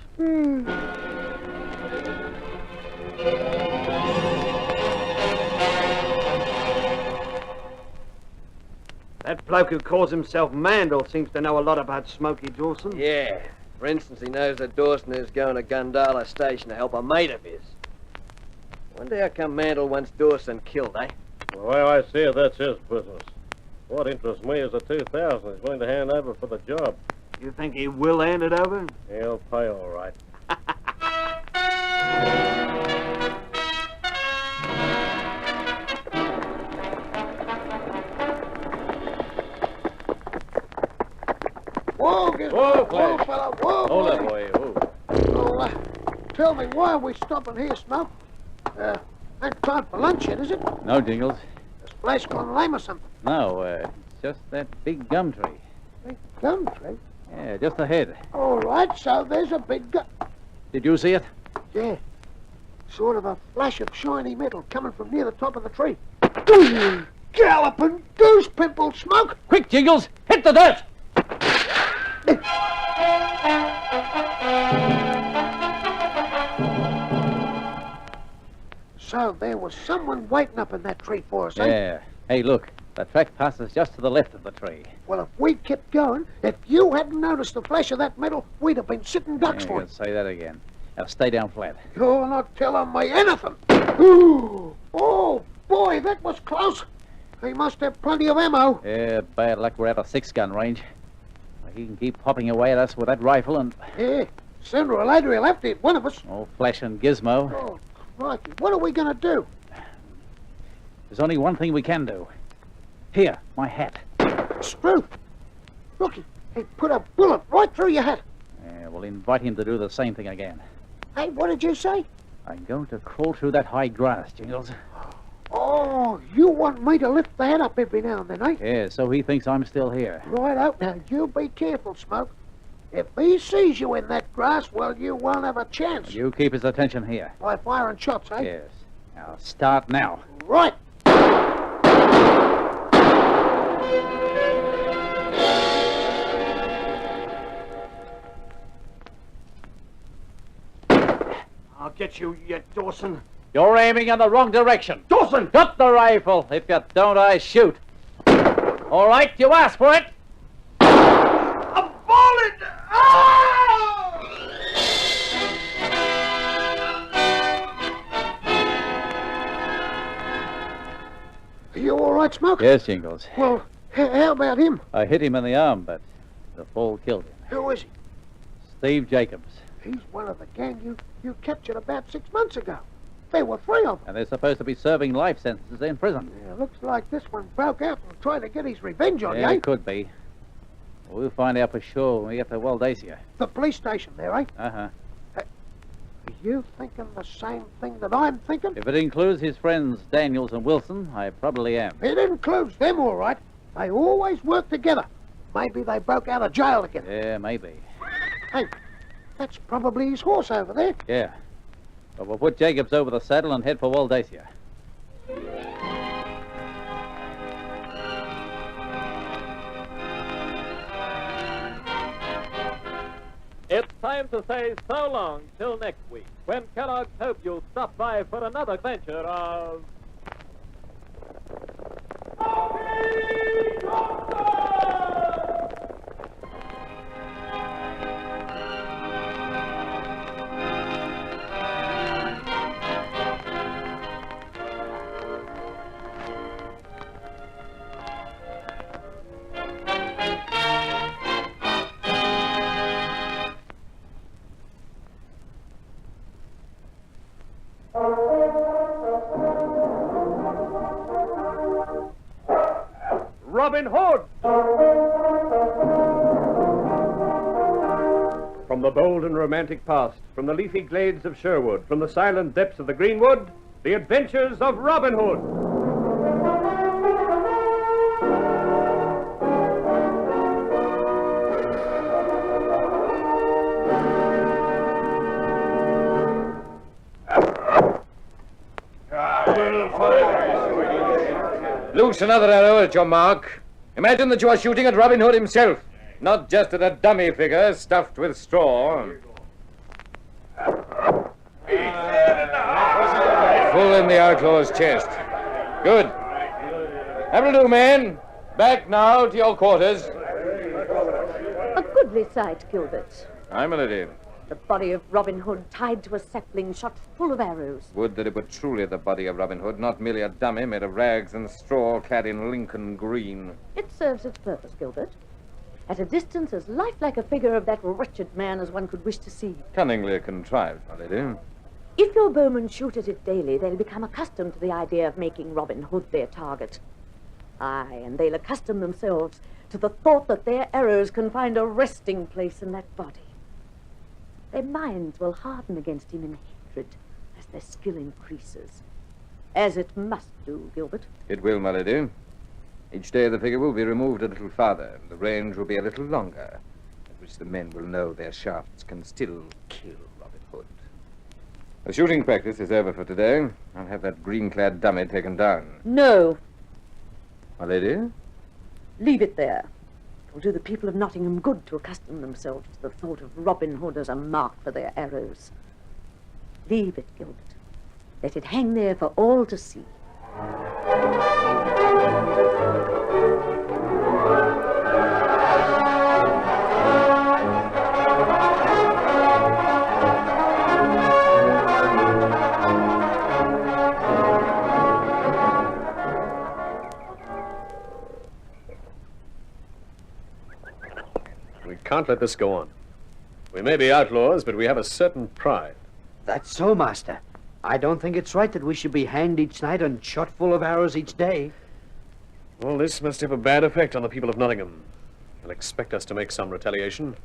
That bloke who calls himself Mandel seems to know a lot about Smoky Dawson. Yeah. For instance, he knows that Dawson is going to Gundala Station to help a mate of his. Wonder how come Mandel wants Dawson killed, eh? The way I see it, that's his business. What interests me is the 2,000 he's going to hand over for the job. You think he will hand it over? He'll pay all right. Whoa, Whoa, whoa, fella, whoa, Hold boy. up, boy. Whoa. tell me, why are we stopping here, Smoke? Ain't time for lunch yet, is it? No, Jingles. This place gone lame or something? No, it's just that big gum tree. Big gum tree? Yeah, just ahead. All right, so there's a big gum. Did you see it? Yeah. Sort of a flash of shiny metal coming from near the top of the tree. Galloping goose pimple, Smoke! Quick, Jingles! Hit the dirt! So there was someone waiting up in that tree for us, eh? Yeah. Hey, look. The track passes just to the left of the tree. Well, if we'd kept going, if you hadn't noticed the flash of that metal, we'd have been sitting ducks Yeah, for you it. can say that again. Now stay down flat. You're not telling me anything. Ooh. Oh, boy, that was close. He must have plenty of ammo. Yeah, bad luck we're out of 6-gun range. He can keep popping away at us with that rifle and... Yeah, sooner or later he'll have to hit one of us. Oh, flash and gizmo. Oh, crikey, what are we going to do? There's only one thing we can do. Here, my hat. It's true. Look, he put a bullet right through your hat. Yeah, we'll invite him to do the same thing again. Hey, what did you say? I'm going to crawl through that high grass, Jingles. Oh, you want me to lift the hat up every now and then, eh? Yeah, so he thinks I'm still here. Right out now. You be careful, Smoke. If he sees you in that grass, well, you won't have a chance. You keep his attention here. By firing shots, eh? Yes. Now start now. Right. I'll get you yet, Dawson. You're aiming in the wrong direction. Dawson! Drop the rifle. If you don't, I shoot. All right, you asked for it. A bullet! Are you all right, Smoke? Yes, Jingles. Well, how about him? I hit him in the arm, but the fall killed him. Who is he? Steve Jacobs. He's one of the gang you captured about 6 months ago. There were 3 of them. And they're supposed to be serving life sentences in prison. Yeah, looks like this one broke out and tried to get his revenge on you, Yeah, eh? it could be. We'll find out for sure when we get to Waldacia. The police station there, eh? Uh-huh. Are you thinking the same thing that I'm thinking? If it includes his friends Daniels and Wilson, I probably am. It includes them, all right. They always work together. Maybe they broke out of jail together. Yeah, maybe. Hey, that's probably his horse over there. Yeah. But we'll put Jacobs over the saddle and head for Waldacia. It's time to say so long till next week, when Kellogg's hope you'll stop by for another adventure of... Robin Hood! From the bold and romantic past, from the leafy glades of Sherwood, from the silent depths of the greenwood, the adventures of Robin Hood. Loose another arrow at your mark. Imagine that you are shooting at Robin Hood himself, not just at a dummy figure stuffed with straw. Full in the outlaw's chest. Good. That'll do, men. Back now to your quarters. A goodly sight, Gilbert. Aye, my lady. The body of Robin Hood tied to a sapling shot full of arrows. Would that it were truly the body of Robin Hood, not merely a dummy made of rags and straw clad in Lincoln green. It serves its purpose, Gilbert. At a distance as lifelike a figure of that wretched man as one could wish to see. Cunningly contrived, my lady. If your bowmen shoot at it daily, they'll become accustomed to the idea of making Robin Hood their target. Aye, and they'll accustom themselves to the thought that their arrows can find a resting place in that body. Their minds will harden against him in hatred as their skill increases. As it must do, Gilbert. It will, my lady. Each day the figure will be removed a little farther, and the range will be a little longer, at which the men will know their shafts can still kill Robin Hood. The shooting practice is over for today. I'll have that green-clad dummy taken down. No. My lady? Leave it there. It will do the people of Nottingham good to accustom themselves to the thought of Robin Hood as a mark for their arrows. Leave it, Gilbert. Let it hang there for all to see. We can't let this go on. We may be outlaws, but we have a certain pride. That's so, Master. I don't think it's right that we should be hanged each night and shot full of arrows each day. Well, this must have a bad effect on the people of Nottingham. They'll expect us to make some retaliation.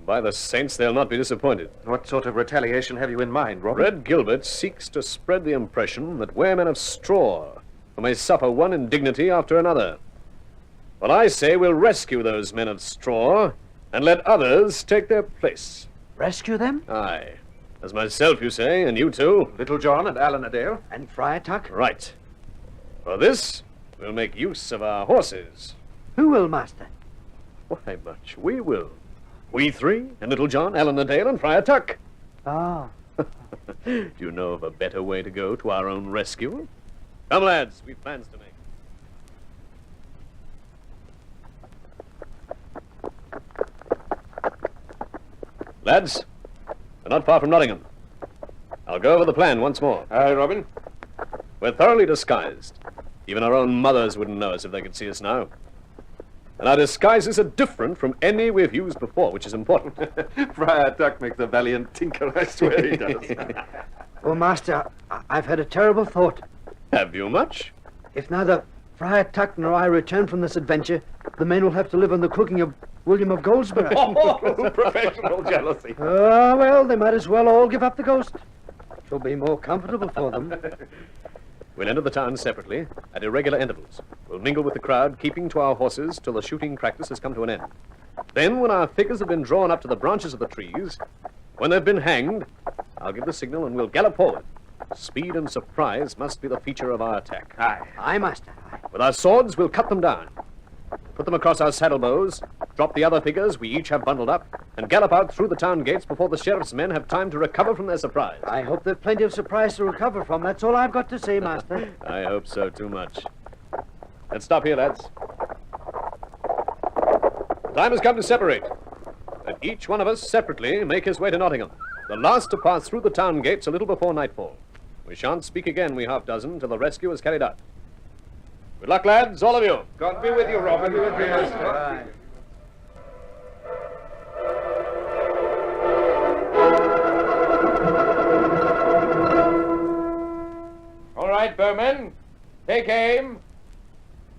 By the saints, they'll not be disappointed. What sort of retaliation have you in mind, Robin? Red Gilbert seeks to spread the impression that we're men of straw, who may suffer one indignity after another. Well, I say we'll rescue those men of straw and let others take their place. Rescue them? Aye. As myself, you say, and you too. Little John and Alan Adale. And Friar Tuck? Right. For this, we'll make use of our horses. Who will, Master? Why, much we will. We three, and Little John, Alan Adale, and Friar Tuck. Ah. Do you know of a better way to go to our own rescue? Come, lads, we've plans to make. Lads, we're not far from Nottingham. I'll go over the plan once more. Aye, Robin. We're thoroughly disguised. Even our own mothers wouldn't know us if they could see us now. And our disguises are different from any we've used before, which is important. Friar Tuck makes a valiant tinker, I swear he does. Oh, Master, I've had a terrible thought. Have you much? If neither Friar Tuck nor I return from this adventure, the men will have to live on the cooking of William of Goldsborough. Oh, professional jealousy. Ah, well, they might as well all give up the ghost. It'll be more comfortable for them. We'll enter the town separately, at irregular intervals. We'll mingle with the crowd, keeping to our horses till the shooting practice has come to an end. Then, when our figures have been drawn up to the branches of the trees, when they've been hanged, I'll give the signal and we'll gallop forward. Speed and surprise must be the feature of our attack. Aye. Aye, Master. Aye. With our swords, we'll cut them down. Put them across our saddle bows, drop the other figures we each have bundled up, and gallop out through the town gates before the sheriff's men have time to recover from their surprise. I hope there's plenty of surprise to recover from. That's all I've got to say, Master. I hope so, too much. Let's stop here, lads. The time has come to separate. Let each one of us separately make his way to Nottingham, the last to pass through the town gates a little before nightfall. We shan't speak again, we half-dozen, till the rescue is carried out. Good luck, lads, all of you. God be with you, Robin. Be with you, Master. All right, bowmen. Take aim.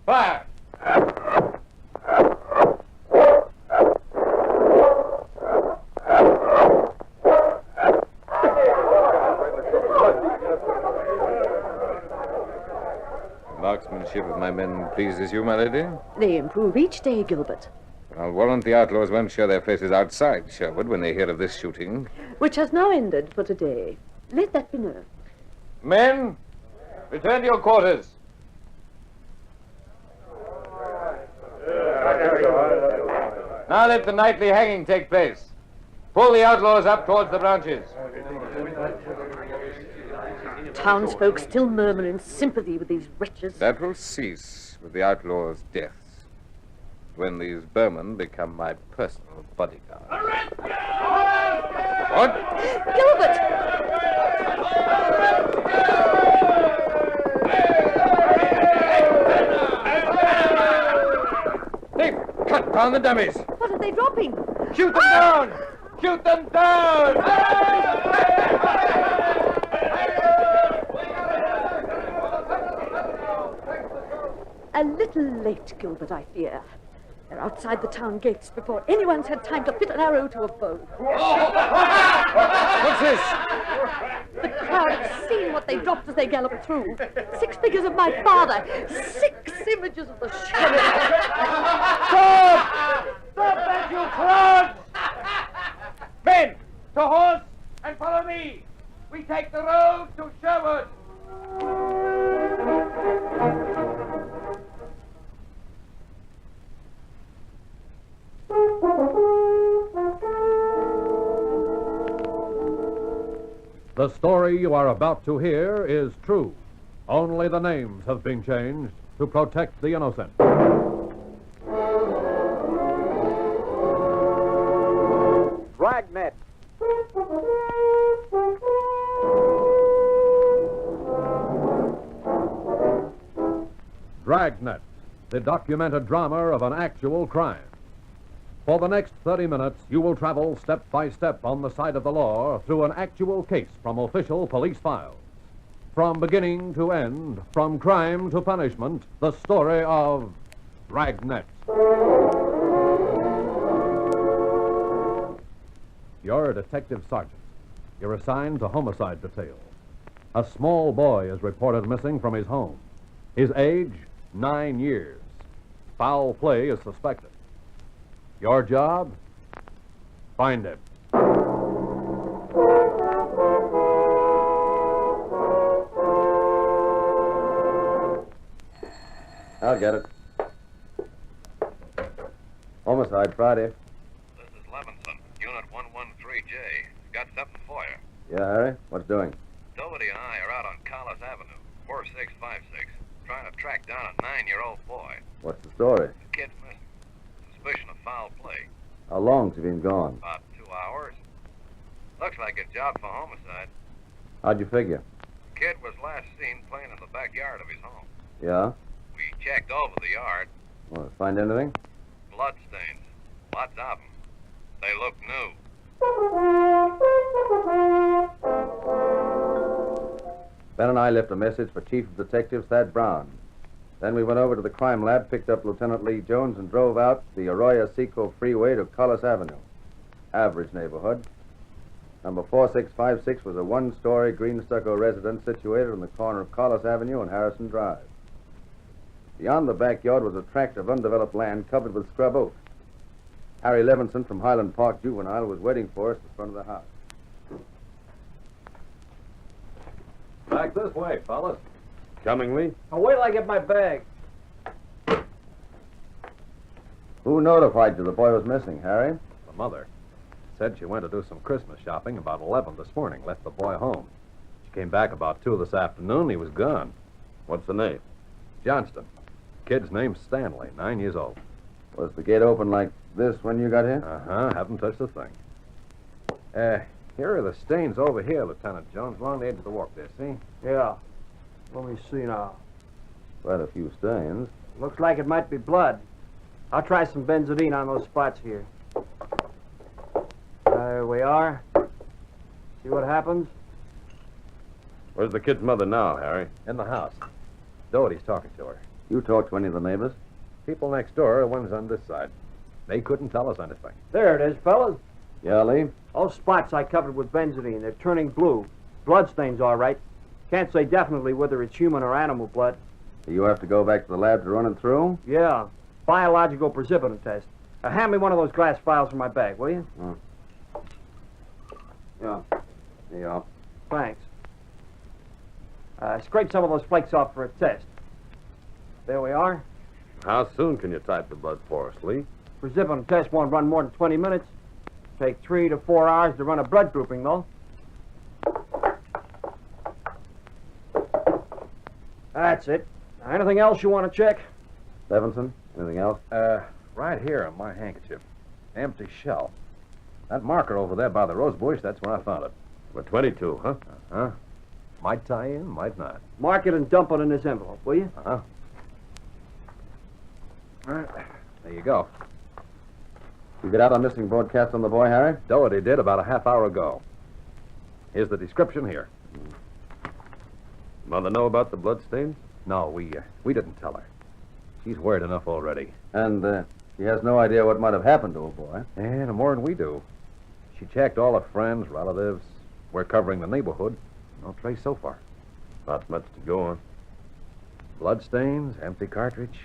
Fire. Marksmanship of my men pleases you, my lady? They improve each day, Gilbert. I'll warrant the outlaws won't show their faces outside Sherwood when they hear of this shooting. Which has now ended for today. Let that be known. Men, return to your quarters. Now let the nightly hanging take place. Pull the outlaws up towards the branches. Townsfolk still murmur in sympathy with these wretches. That will cease with the outlaws' deaths, when these bowmen become my personal bodyguard. What? Gilbert! They've cut down the dummies. What are they dropping? Shoot them down! Shoot them down! A little late, Gilbert, I fear. They're outside the town gates before anyone's had time to fit an arrow to a bow. What's this? The crowd have seen what they dropped as they galloped through. 6 figures of my father. 6 images of the sheriff. Stop! Stop that, you crowd! Men, to horse and follow me. We take the road to Sherwood. The story you are about to hear is true. Only the names have been changed to protect the innocent. Dragnet. Dragnet, the documented drama of an actual crime. For the next 30 minutes, you will travel step by step on the side of the law through an actual case from official police files. From beginning to end, from crime to punishment, the story of Dragnet. You're a detective sergeant. You're assigned to homicide detail. A small boy is reported missing from his home. His age, 9 years. Foul play is suspected. Your job? Find him. I'll get it. Homicide Friday. This is Levinson, Unit 113J. Got something for you. Yeah, Harry? What's doing? Doherty and I are out on Collis Avenue, 4656, trying to track down a 9-year-old boy. What's the story? The kid's missing. Suspicion of foul play. How long's he been gone? About 2 hours. Looks like a job for homicide. How'd you figure? The kid was last seen playing in the backyard of his home. Yeah? We checked over the yard. Want to find anything? Bloodstains. Lots of them. They look new. Ben and I left a message for Chief of Detectives Thad Brown. Then we went over to the crime lab, picked up Lieutenant Lee Jones, and drove out the Arroyo-Seco Freeway to Collis Avenue. Average neighborhood. Number 4656 was a one-story green stucco residence situated on the corner of Collis Avenue and Harrison Drive. Beyond the backyard was a tract of undeveloped land covered with scrub oak. Harry Levinson from Highland Park Juvenile was waiting for us in front of the house. Back this way, fellas. Coming, Lee? Now, wait till I get my bag. Who notified you the boy was missing, Harry? The mother. Said she went to do some Christmas shopping about 11 this morning. Left the boy home. She came back about 2 this afternoon. He was gone. What's the name? Johnston. Kid's name's Stanley, 9 years old. Was the gate open like this when you got here? Uh-huh. Haven't touched a thing. Here are the stains over here, Lieutenant Jones, along the edge of the walk there, see? Yeah. Let me see now. Quite a few stains. Looks like it might be blood. I'll try some benzodine on those spots here. There we are. See what happens? Where's the kid's mother now, Harry? In the house. Doherty's talking to her. You talked to any of the neighbors? People next door, the ones on this side. They couldn't tell us anything. There it is, fellas. Yeah, Lee? Those spots I covered with benzodine. They're turning blue. Bloodstains, all right. Can't say definitely whether it's human or animal blood. You have to go back to the lab to run it through? Yeah. Biological precipitin test. Hand me one of those glass files from my bag, will you? Yeah. Here you are. Thanks. Scrape some of those flakes off for a test. There we are. How soon can you type the blood for us, Lee? Precipitin test won't run more than 20 minutes. Take 3 to 4 hours to run a blood grouping, though. That's it. Now, anything else you want to check? Levinson, anything else? Right here on my handkerchief. Empty shell. That marker over there by the rose bush, that's where I found it. For 22, huh? Uh-huh. Might tie in, might not. Mark it and dump it in this envelope, will you? Uh-huh. All right. There you go. You get out a missing broadcast on the boy, Harry? Doherty did about a half hour ago. Here's the description here. Mother know about the bloodstains? No, we didn't tell her. She's worried enough already. And She has no idea what might have happened to her boy. Yeah, no more than we do. She checked all her friends, relatives. We're covering the neighborhood. No trace so far. Not much to go on. Bloodstains, empty cartridge.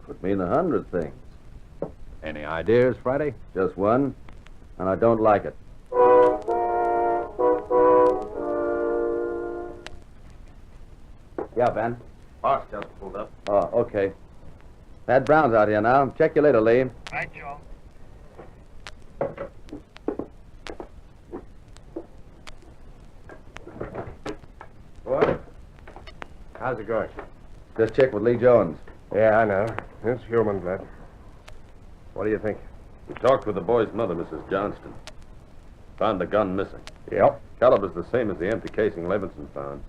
Could mean 100 things. Any ideas, Friday? Just one, and I don't like it. Yeah, Ben. Boss just pulled up. Oh, okay. Thad Brown's out here now. Check you later, Lee. Right, Joe. What? How's it going? Just check with Lee Jones. Yeah, I know. It's human blood. What do you think? We talked with the boy's mother, Mrs. Johnston. Found the gun missing. Yep. Caliber's the same as the empty casing Levinson found.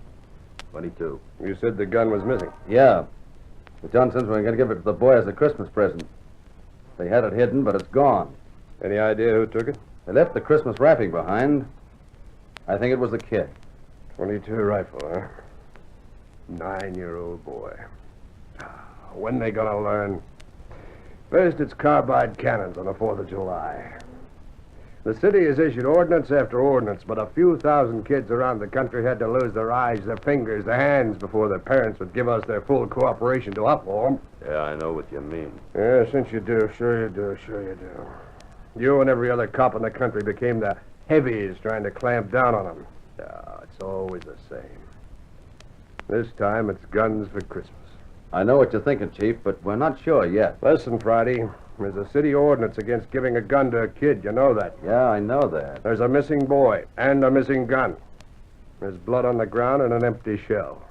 22. You said the gun was missing. Yeah. The Johnsons were going to give it to the boy as a Christmas present. They had it hidden, but it's gone. Any idea who took it? They left the Christmas wrapping behind. I think it was the kid. 22 rifle, huh? 9-year-old boy. When they gonna learn? First, it's carbide cannons on the 4th of July. The city has issued ordinance after ordinance, but a few thousand kids around the country had to lose their eyes, their fingers, their hands before their parents would give us their full cooperation to outlaw them. Yeah, I know what you mean. Yeah, since you do, sure you do, sure you do. You and every other cop in the country became the heavies trying to clamp down on them. Yeah, it's always the same. This time, it's guns for Christmas. I know what you're thinking, Chief, but we're not sure yet. Listen, Friday. There's a city ordinance against giving a gun to a kid. You know that. Yeah, I know that. There's a missing boy and a missing gun. There's blood on the ground and an empty shell.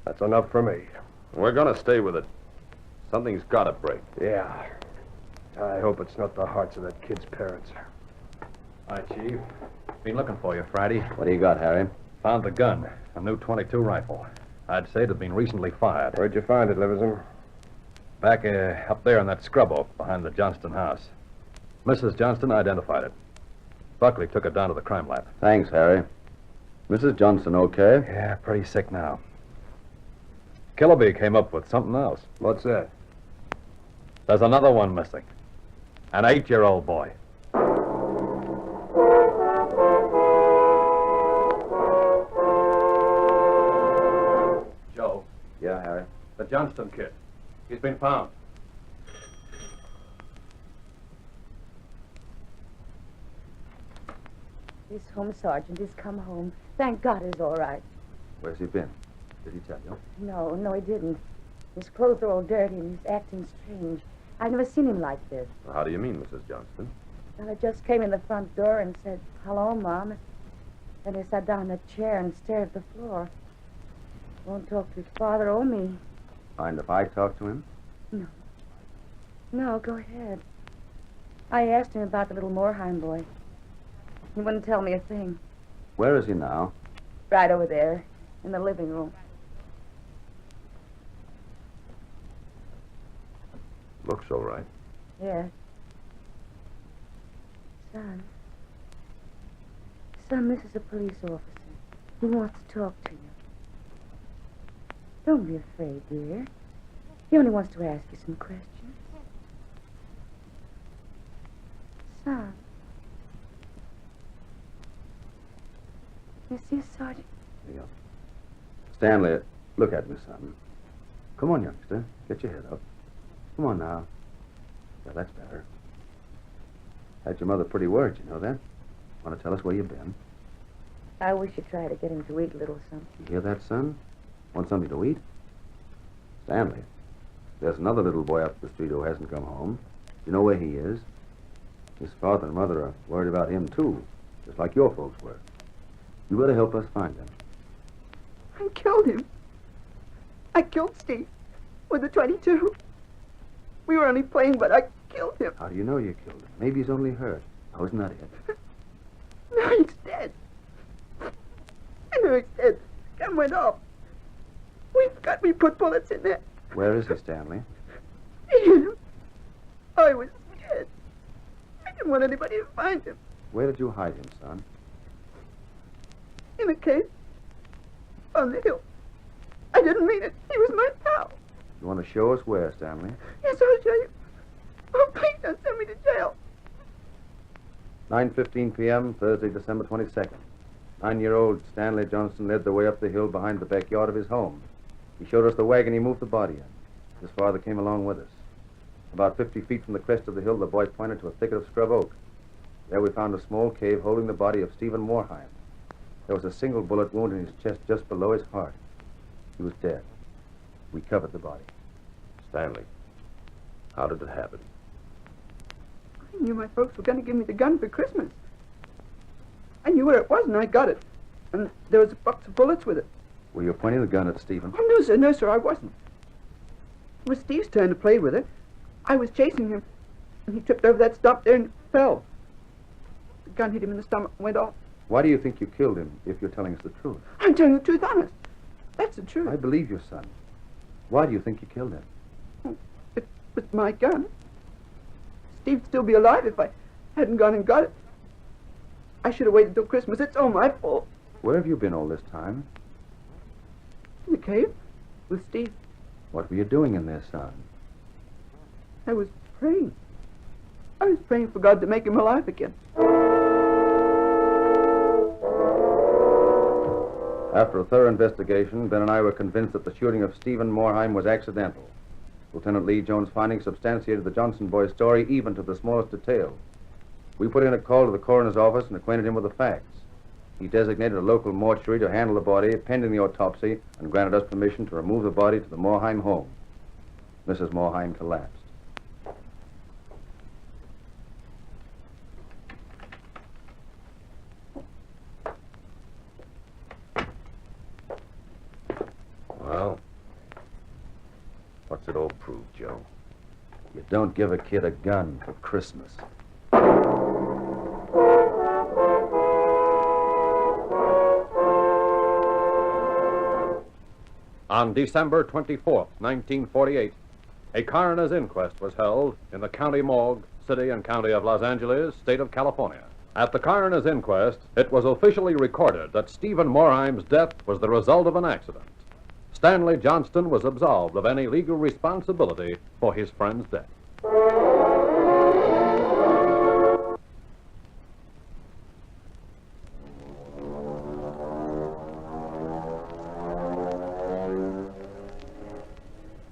That's enough for me. We're gonna stay with it. Something's gotta break. Yeah. I hope it's not the hearts of that kid's parents. Hi, Chief. Been looking for you, Friday. What do you got, Harry? Found the gun. A new 22 rifle. I'd say it had been recently fired. Where'd you find it, Levinson? Back up there in that scrub oak behind the Johnston house. Mrs. Johnston identified it. Buckley took it down to the crime lab. Thanks, Harry. Mrs. Johnston okay? Yeah, pretty sick now. Killaby came up with something else. What's that? There's another one missing. An 8-year-old boy. Joe. Yeah, Harry? The Johnston kid. He's been found. This home sergeant has come home. Thank God he's all right. Where's he been? Did he tell you? No, he didn't. His clothes are all dirty and he's acting strange. I've never seen him like this. How do you mean, Mrs. Johnston? Well, I just came in the front door and said, "Hello, Mom." Then he sat down in a chair and stared at the floor. Won't talk to his father or me. Mind if I talk to him? No, go ahead. I asked him about the little Moorheim boy. He wouldn't tell me a thing. Where is he now? Right over there, in the living room. Looks all right. Yes. Son, this is a police officer. He wants to talk to you. Don't be afraid, dear. He only wants to ask you some questions. Son. You see, Sergeant? Yeah. Stanley, look at me, son. Come on, youngster. Get your head up. Come on now. Yeah, that's better. Had your mother pretty words, you know that? Want to tell us where you've been? I wish you'd try to get him to eat a little something. You hear that, son? Want something to eat? Stanley, there's another little boy up the street who hasn't come home. You know where he is? His father and mother are worried about him, too, just like your folks were. You better help us find him. I killed him. I killed Steve with a 22. We were only playing, but I killed him. How do you know you killed him? Maybe he's only hurt. Oh, isn't that it? No, he's dead. I know he's dead. The gun went off. We put bullets in there. Where is he, Stanley? I was scared. I didn't want anybody to find him. Where did you hide him, son? In a cave. On the hill. I didn't mean it. He was my pal. You want to show us where, Stanley? Yes, I'll show you. Oh, please don't send me to jail. 9:15 p.m., Thursday, December 22nd. 9-year-old Stanley Johnson led the way up the hill behind the backyard of his home. He showed us the wagon he moved the body in. His father came along with us. About 50 feet from the crest of the hill, the boy pointed to a thicket of scrub oak. There we found a small cave holding the body of Stephen Morheim. There was a single bullet wound in his chest just below his heart. He was dead. We covered the body. Stanley, how did it happen? I knew my folks were going to give me the gun for Christmas. I knew where it was, and I got it. And there was a box of bullets with it. Were you pointing the gun at Stephen? Oh, no, sir. No, sir, I wasn't. It was Steve's turn to play with it. I was chasing him, and he tripped over that stump there and fell. The gun hit him in the stomach and went off. Why do you think you killed him, if you're telling us the truth? I'm telling the truth, honest. That's the truth. I believe you, son. Why do you think you killed him? It was my gun. Steve'd still be alive if I hadn't gone and got it. I should have waited till Christmas. It's all my fault. Where have you been all this time? In the cave with Steve. What were you doing in there, son? I was praying. I was praying for God to make him alive again. After a thorough investigation, Ben and I were convinced that the shooting of Stephen Morheim was accidental. Lieutenant Lee Jones' findings substantiated the Johnson boy's story even to the smallest detail. We put in a call to the coroner's office and acquainted him with the facts. He designated a local mortuary to handle the body pending the autopsy and granted us permission to remove the body to the Morheim home. Mrs. Morheim collapsed. Well, what's it all prove, Joe? You don't give a kid a gun for Christmas. On December 24th, 1948, a coroner's inquest was held in the county morgue, city and county of Los Angeles, state of California. At the coroner's inquest, it was officially recorded that Stephen Morheim's death was the result of an accident. Stanley Johnston was absolved of any legal responsibility for his friend's death.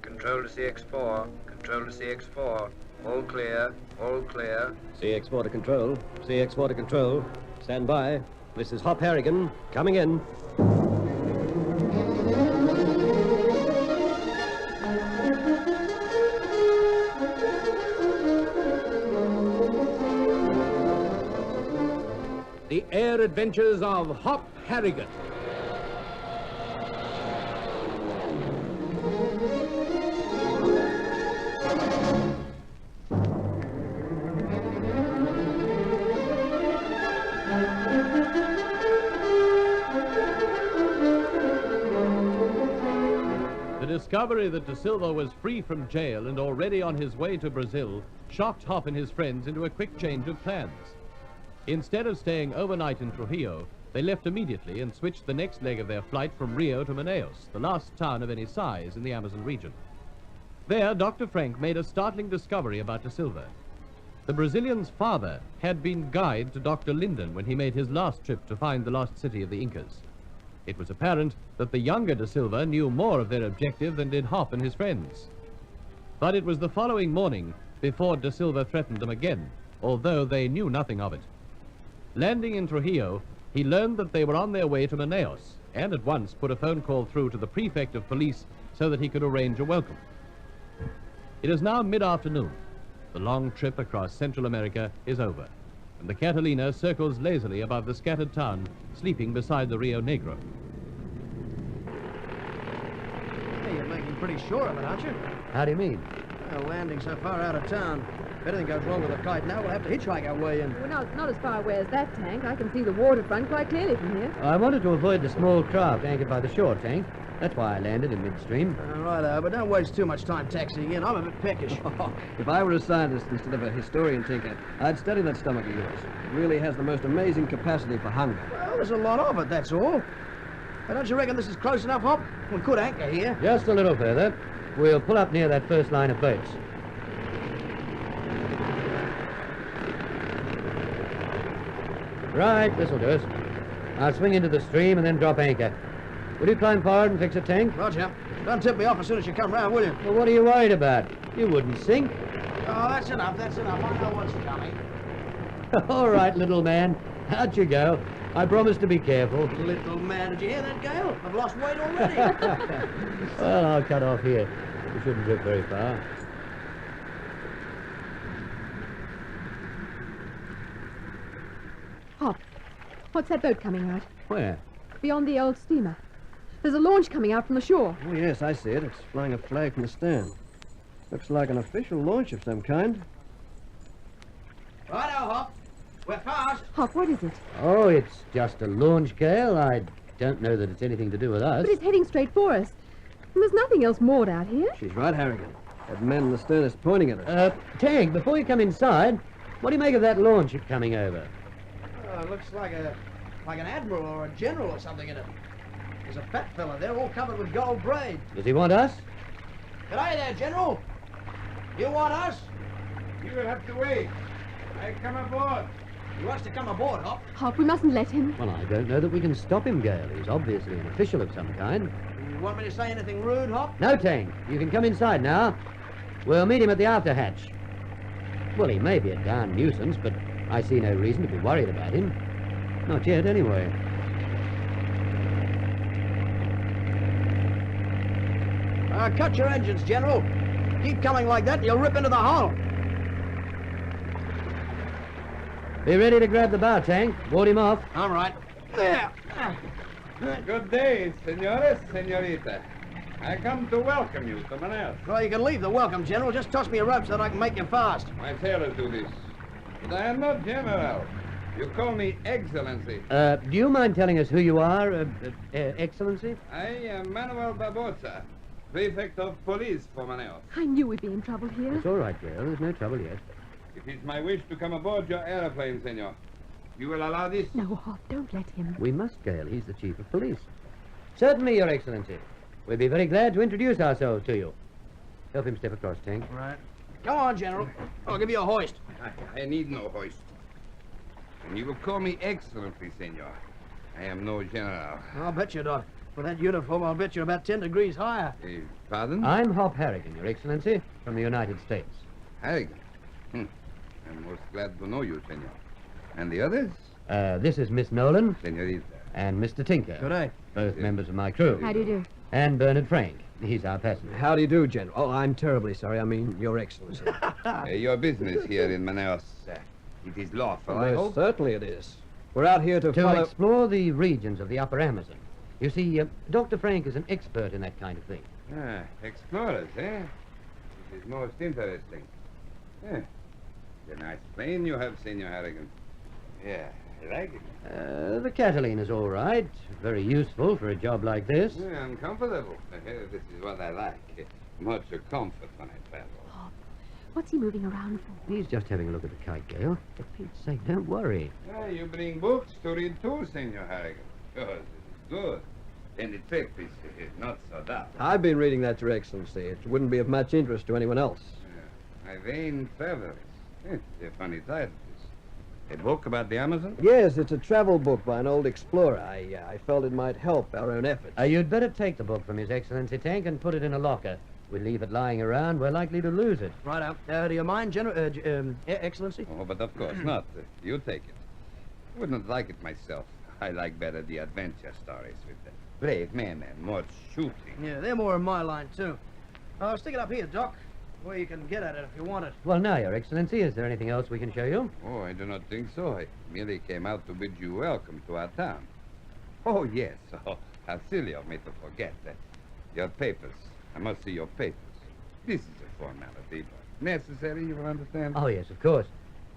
Control to CX4. Control to CX4. All clear. All clear. CX4 to control. CX4 to control. Stand by. This is Hop Harrigan. Coming in. The Air Adventures of Hop Harrigan. The discovery that De Silva was free from jail and already on his way to Brazil shocked Hop and his friends into a quick change of plans. Instead of staying overnight in Trujillo, they left immediately and switched the next leg of their flight from Rio to Manaus, the last town of any size in the Amazon region. There, Dr. Frank made a startling discovery about De Silva. The Brazilian's father had been guide to Dr. Linden when he made his last trip to find the lost city of the Incas. It was apparent that the younger De Silva knew more of their objective than did Hop and his friends. But it was the following morning before De Silva threatened them again, although they knew nothing of it. Landing in Trujillo, he learned that they were on their way to Manaus, and at once put a phone call through to the prefect of police so that he could arrange a welcome. It is now mid-afternoon. The long trip across Central America is over, and the Catalina circles lazily above the scattered town, sleeping beside the Rio Negro. Hey, you're making pretty sure of it, aren't you? How do you mean? Well, landing so far out of town. If anything goes wrong with the kite now, we'll have to hitchhike our way in. Well, not as far away as that, Tank. I can see the waterfront quite clearly from here. I wanted to avoid the small craft anchored by the shore, Tank. That's why I landed in midstream. Righto, but don't waste too much time taxiing in. I'm a bit peckish. If I were a scientist instead of a historian, Tinker, I'd study that stomach of yours. It really has the most amazing capacity for hunger. Well, there's a lot of it, that's all. But don't you reckon this is close enough, Hop? We could anchor here. Just a little further. We'll pull up near that first line of boats. Right, this'll do us. I'll swing into the stream and then drop anchor. Will you climb forward and fix a tank? Roger. Don't tip me off as soon as you come round, will you? Well, what are you worried about? You wouldn't sink. Oh, that's enough, that's enough. I know what's coming. All right, little man. Out you go. I promise to be careful. Little man, did you hear that, Gale? I've lost weight already. Well, I'll cut off here. We shouldn't drift very far. Hop, what's that boat coming out? Where? Beyond the old steamer. There's a launch coming out from the shore. Oh, yes, I see it. It's flying a flag from the stern. Looks like an official launch of some kind. Righto, Hop. We're fast. Hop, what is it? Oh, it's just a launch, Gale. I don't know that it's anything to do with us. But it's heading straight for us. And there's nothing else moored out here. She's right, Harrigan. That man in the stern is pointing at us. Tank, before you come inside, what do you make of that launch coming over? Oh, it looks like an admiral or a general or something in it. There's a fat fella there, all covered with gold braid. Does he want us? G'day there, General. You want us? You will have to wait. I come aboard. He wants to come aboard, Hop. Hop, we mustn't let him. Well, I don't know that we can stop him, Gale. He's obviously an official of some kind. You want me to say anything rude, Hop? No, Tank. You can come inside now. We'll meet him at the after hatch. Well, he may be a darn nuisance, but I see no reason to be worried about him. Not yet, anyway. Cut your engines, General. Keep coming like that, and you'll rip into the hull. Be ready to grab the bow, Tank. Ward him off. All right. There. Good day, senores, senorita. I come to welcome you to Manaus. Well, you can leave the welcome, General. Just toss me a rope so that I can make you fast. My sailors do this. But I am not general. You call me Excellency. Do you mind telling us who you are, Excellency? I am Manuel Barbosa, Prefect of Police for Manaus. I knew we'd be in trouble here. It's all right, girl. There's no trouble yet. It is my wish to come aboard your aeroplane, senor. You will allow this? No, Hop, don't let him. We must, Gale. He's the Chief of Police. Certainly, Your Excellency. We'll be very glad to introduce ourselves to you. Help him step across, Tank. Right. Come on, General. I'll give you a hoist. I need no hoist. And you will call me Excellency, senor. I am no general. I'll bet you not. With that uniform, I'll bet you're about 10 degrees higher. Pardon? I'm Hop Harrigan, Your Excellency, from the United States. Harrigan? I'm most glad to know you, senor. And the others? This is Miss Nolan. Senorita. And Mr. Tinker. Good day. Both members of my crew. How do you do? And Bernard Frank. He's our passenger. How do you do, General? Oh, I'm terribly sorry. I mean, Your Excellency. Your business here in Manaus, it is lawful, I hope? Certainly it is. We're out here to explore the regions of the upper Amazon. You see, Dr. Frank is an expert in that kind of thing. Explorers, eh? It is most interesting. A nice plane you have, Senor Harrigan. Yeah, I like it. The Catalina's all right. Very useful for a job like this. Yeah, and comfortable. This is what I like. Much comfort when I travel. Hop, what's he moving around for? He's just having a look at the kite, Gale. For Pete's sake, don't worry. You bring books to read too, Senor Harrigan. Oh, this is good. And the trip is not so dull. I've been reading that, Your Excellency. It wouldn't be of much interest to anyone else. My vain travelers. It's a funny title. A book about the Amazon? Yes, it's a travel book by an old explorer. I felt it might help our own efforts. You'd better take the book from His Excellency, Tank, and put it in a locker. We leave it lying around, we're likely to lose it. Right out. Do you mind, General, Excellency? Oh, but of course not. You take it. I wouldn't like it myself. I like better the adventure stories with the brave men and more shooting. Yeah, they're more in my line, too. Stick it up here, Doc, where you can get at it if you want it. Well, now, Your Excellency, is there anything else we can show you? Oh, I do not think so. I merely came out to bid you welcome to our town. Oh, yes. Oh, how silly of me to forget that. Your papers. I must see your papers. This is a formality, but necessary, you will understand. Oh, yes, of course.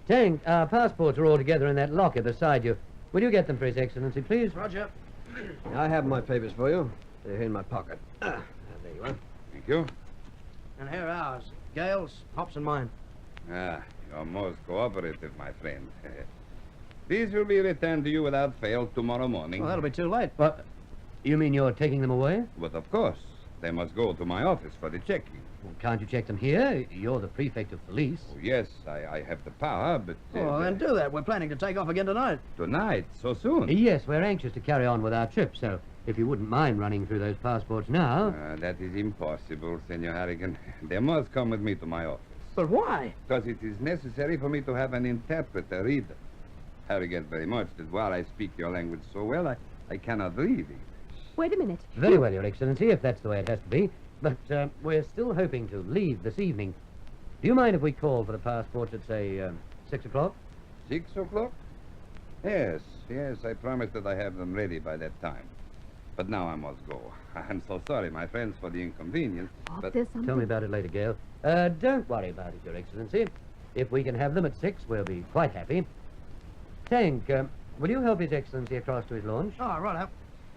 Tank, our passports are all together in that locker beside you. Will you get them for His Excellency, please? Roger. I have my papers for you. They're in my pocket. There you are. Thank you. And here are ours. Gale's, Hop's, and mine. You're most cooperative, my friend. These will be returned to you without fail tomorrow morning. Well, that'll be too late. But you mean you're taking them away? But of course. They must go to my office for the checking. Well, can't you check them here? You're the prefect of police. Oh, yes, I have the power, but... Oh, then do that. We're planning to take off again tonight. Tonight? So soon? Yes, we're anxious to carry on with our trip, so if you wouldn't mind running through those passports now... That is impossible, Senor Harrigan. They must come with me to my office. But why? Because it is necessary for me to have an interpreter read them. I regret very much that while I speak your language so well, I cannot read it. Wait a minute. Very well, Your Excellency, if that's the way it has to be. But we're still hoping to leave this evening. Do you mind if we call for the passports at, say, 6 o'clock? 6 o'clock? Yes, I promise that I have them ready by that time. But now I must go. I'm so sorry, my friends, for the inconvenience, but... Tell me about it later, Gale. Don't worry about it, Your Excellency. If we can have them at 6, we'll be quite happy. Tank, will you help His Excellency across to his launch? Oh, right up.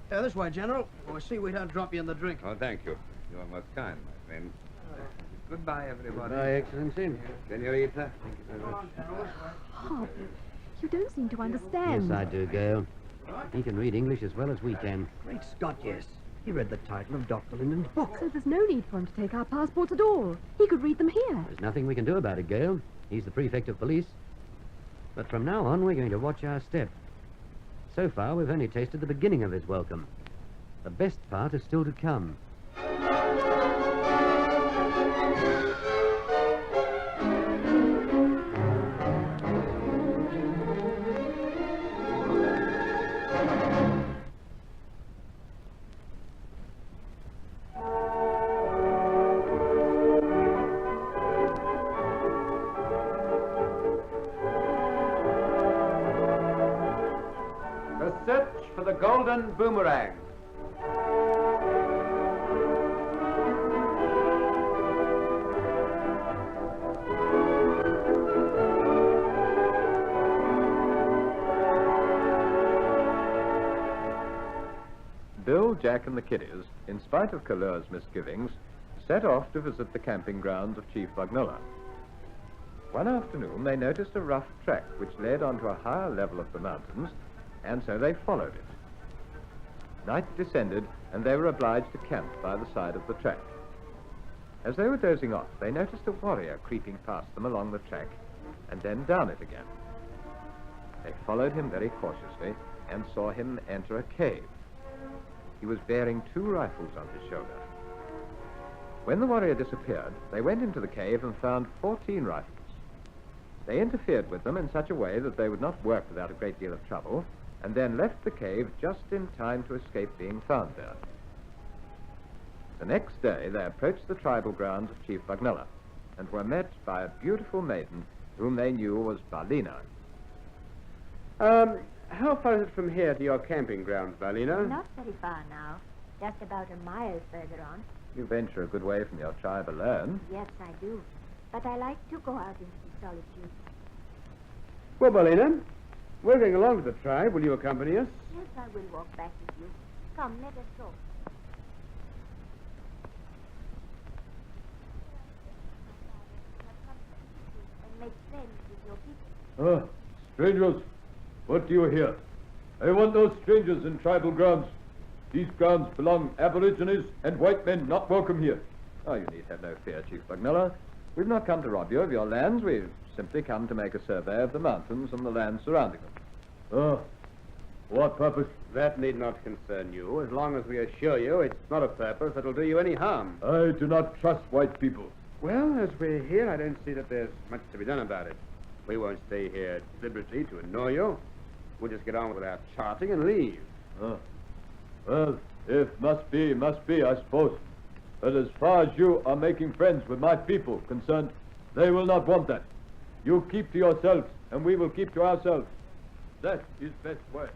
This way, General. We'll see we don't drop you in the drink. Oh, thank you. You are most kind, my friend. Goodbye, everybody. Goodbye, Excellency. Senorita, thank you very much. Oh, you don't seem to understand. Yes, I do, Gale. He can read English as well as we can. Great Scott, yes. He read the title of Dr. Linden's book. So there's no need for him to take our passports at all. He could read them here. There's nothing we can do about it, Gale. He's the prefect of police. But from now on, we're going to watch our step. So far, we've only tasted the beginning of his welcome. The best part is still to come. The search for the golden boomerang. Bill, Jack, and the kiddies, in spite of Caleur's misgivings, set off to visit the camping grounds of Chief Bagnilla. One afternoon, they noticed a rough track which led onto a higher level of the mountains, and so they followed it. Night descended, and they were obliged to camp by the side of the track. As they were dozing off, they noticed a warrior creeping past them along the track, and then down it again. They followed him very cautiously, and saw him enter a cave. He was bearing 2 rifles on his shoulder. When the warrior disappeared, they went into the cave and found 14 rifles. They interfered with them in such a way that they would not work without a great deal of trouble, and then left the cave just in time to escape being found there. The next day, they approached the tribal grounds of Chief Bagnilla, and were met by a beautiful maiden whom they knew was Balina. How far is it from here to your camping grounds, Balina? Not very far now. Just about a mile further on. You venture a good way from your tribe alone. Yes, I do. But I like to go out into the solitude. Well, Balina, we're going along to the tribe. Will you accompany us? Yes, I will walk back with you. Come, let us go. And make friends with your people. Strangers, what do you hear? I want no strangers in tribal grounds. These grounds belong Aborigines and white men not welcome here. Oh, you need have no fear, Chief Bagnilla. We've not come to rob you of your lands. We've simply come to make a survey of the mountains and the land surrounding them. What purpose? That need not concern you, as long as we assure you it's not a purpose that'll do you any harm. I do not trust white people. Well, as we're here, I don't see that there's much to be done about it. We won't stay here deliberately to annoy you. We'll just get on with our charting and leave. Well, if must be, I suppose. But as far as you are making friends with my people concerned, they will not want that. You keep to yourselves, and we will keep to ourselves. That is best way.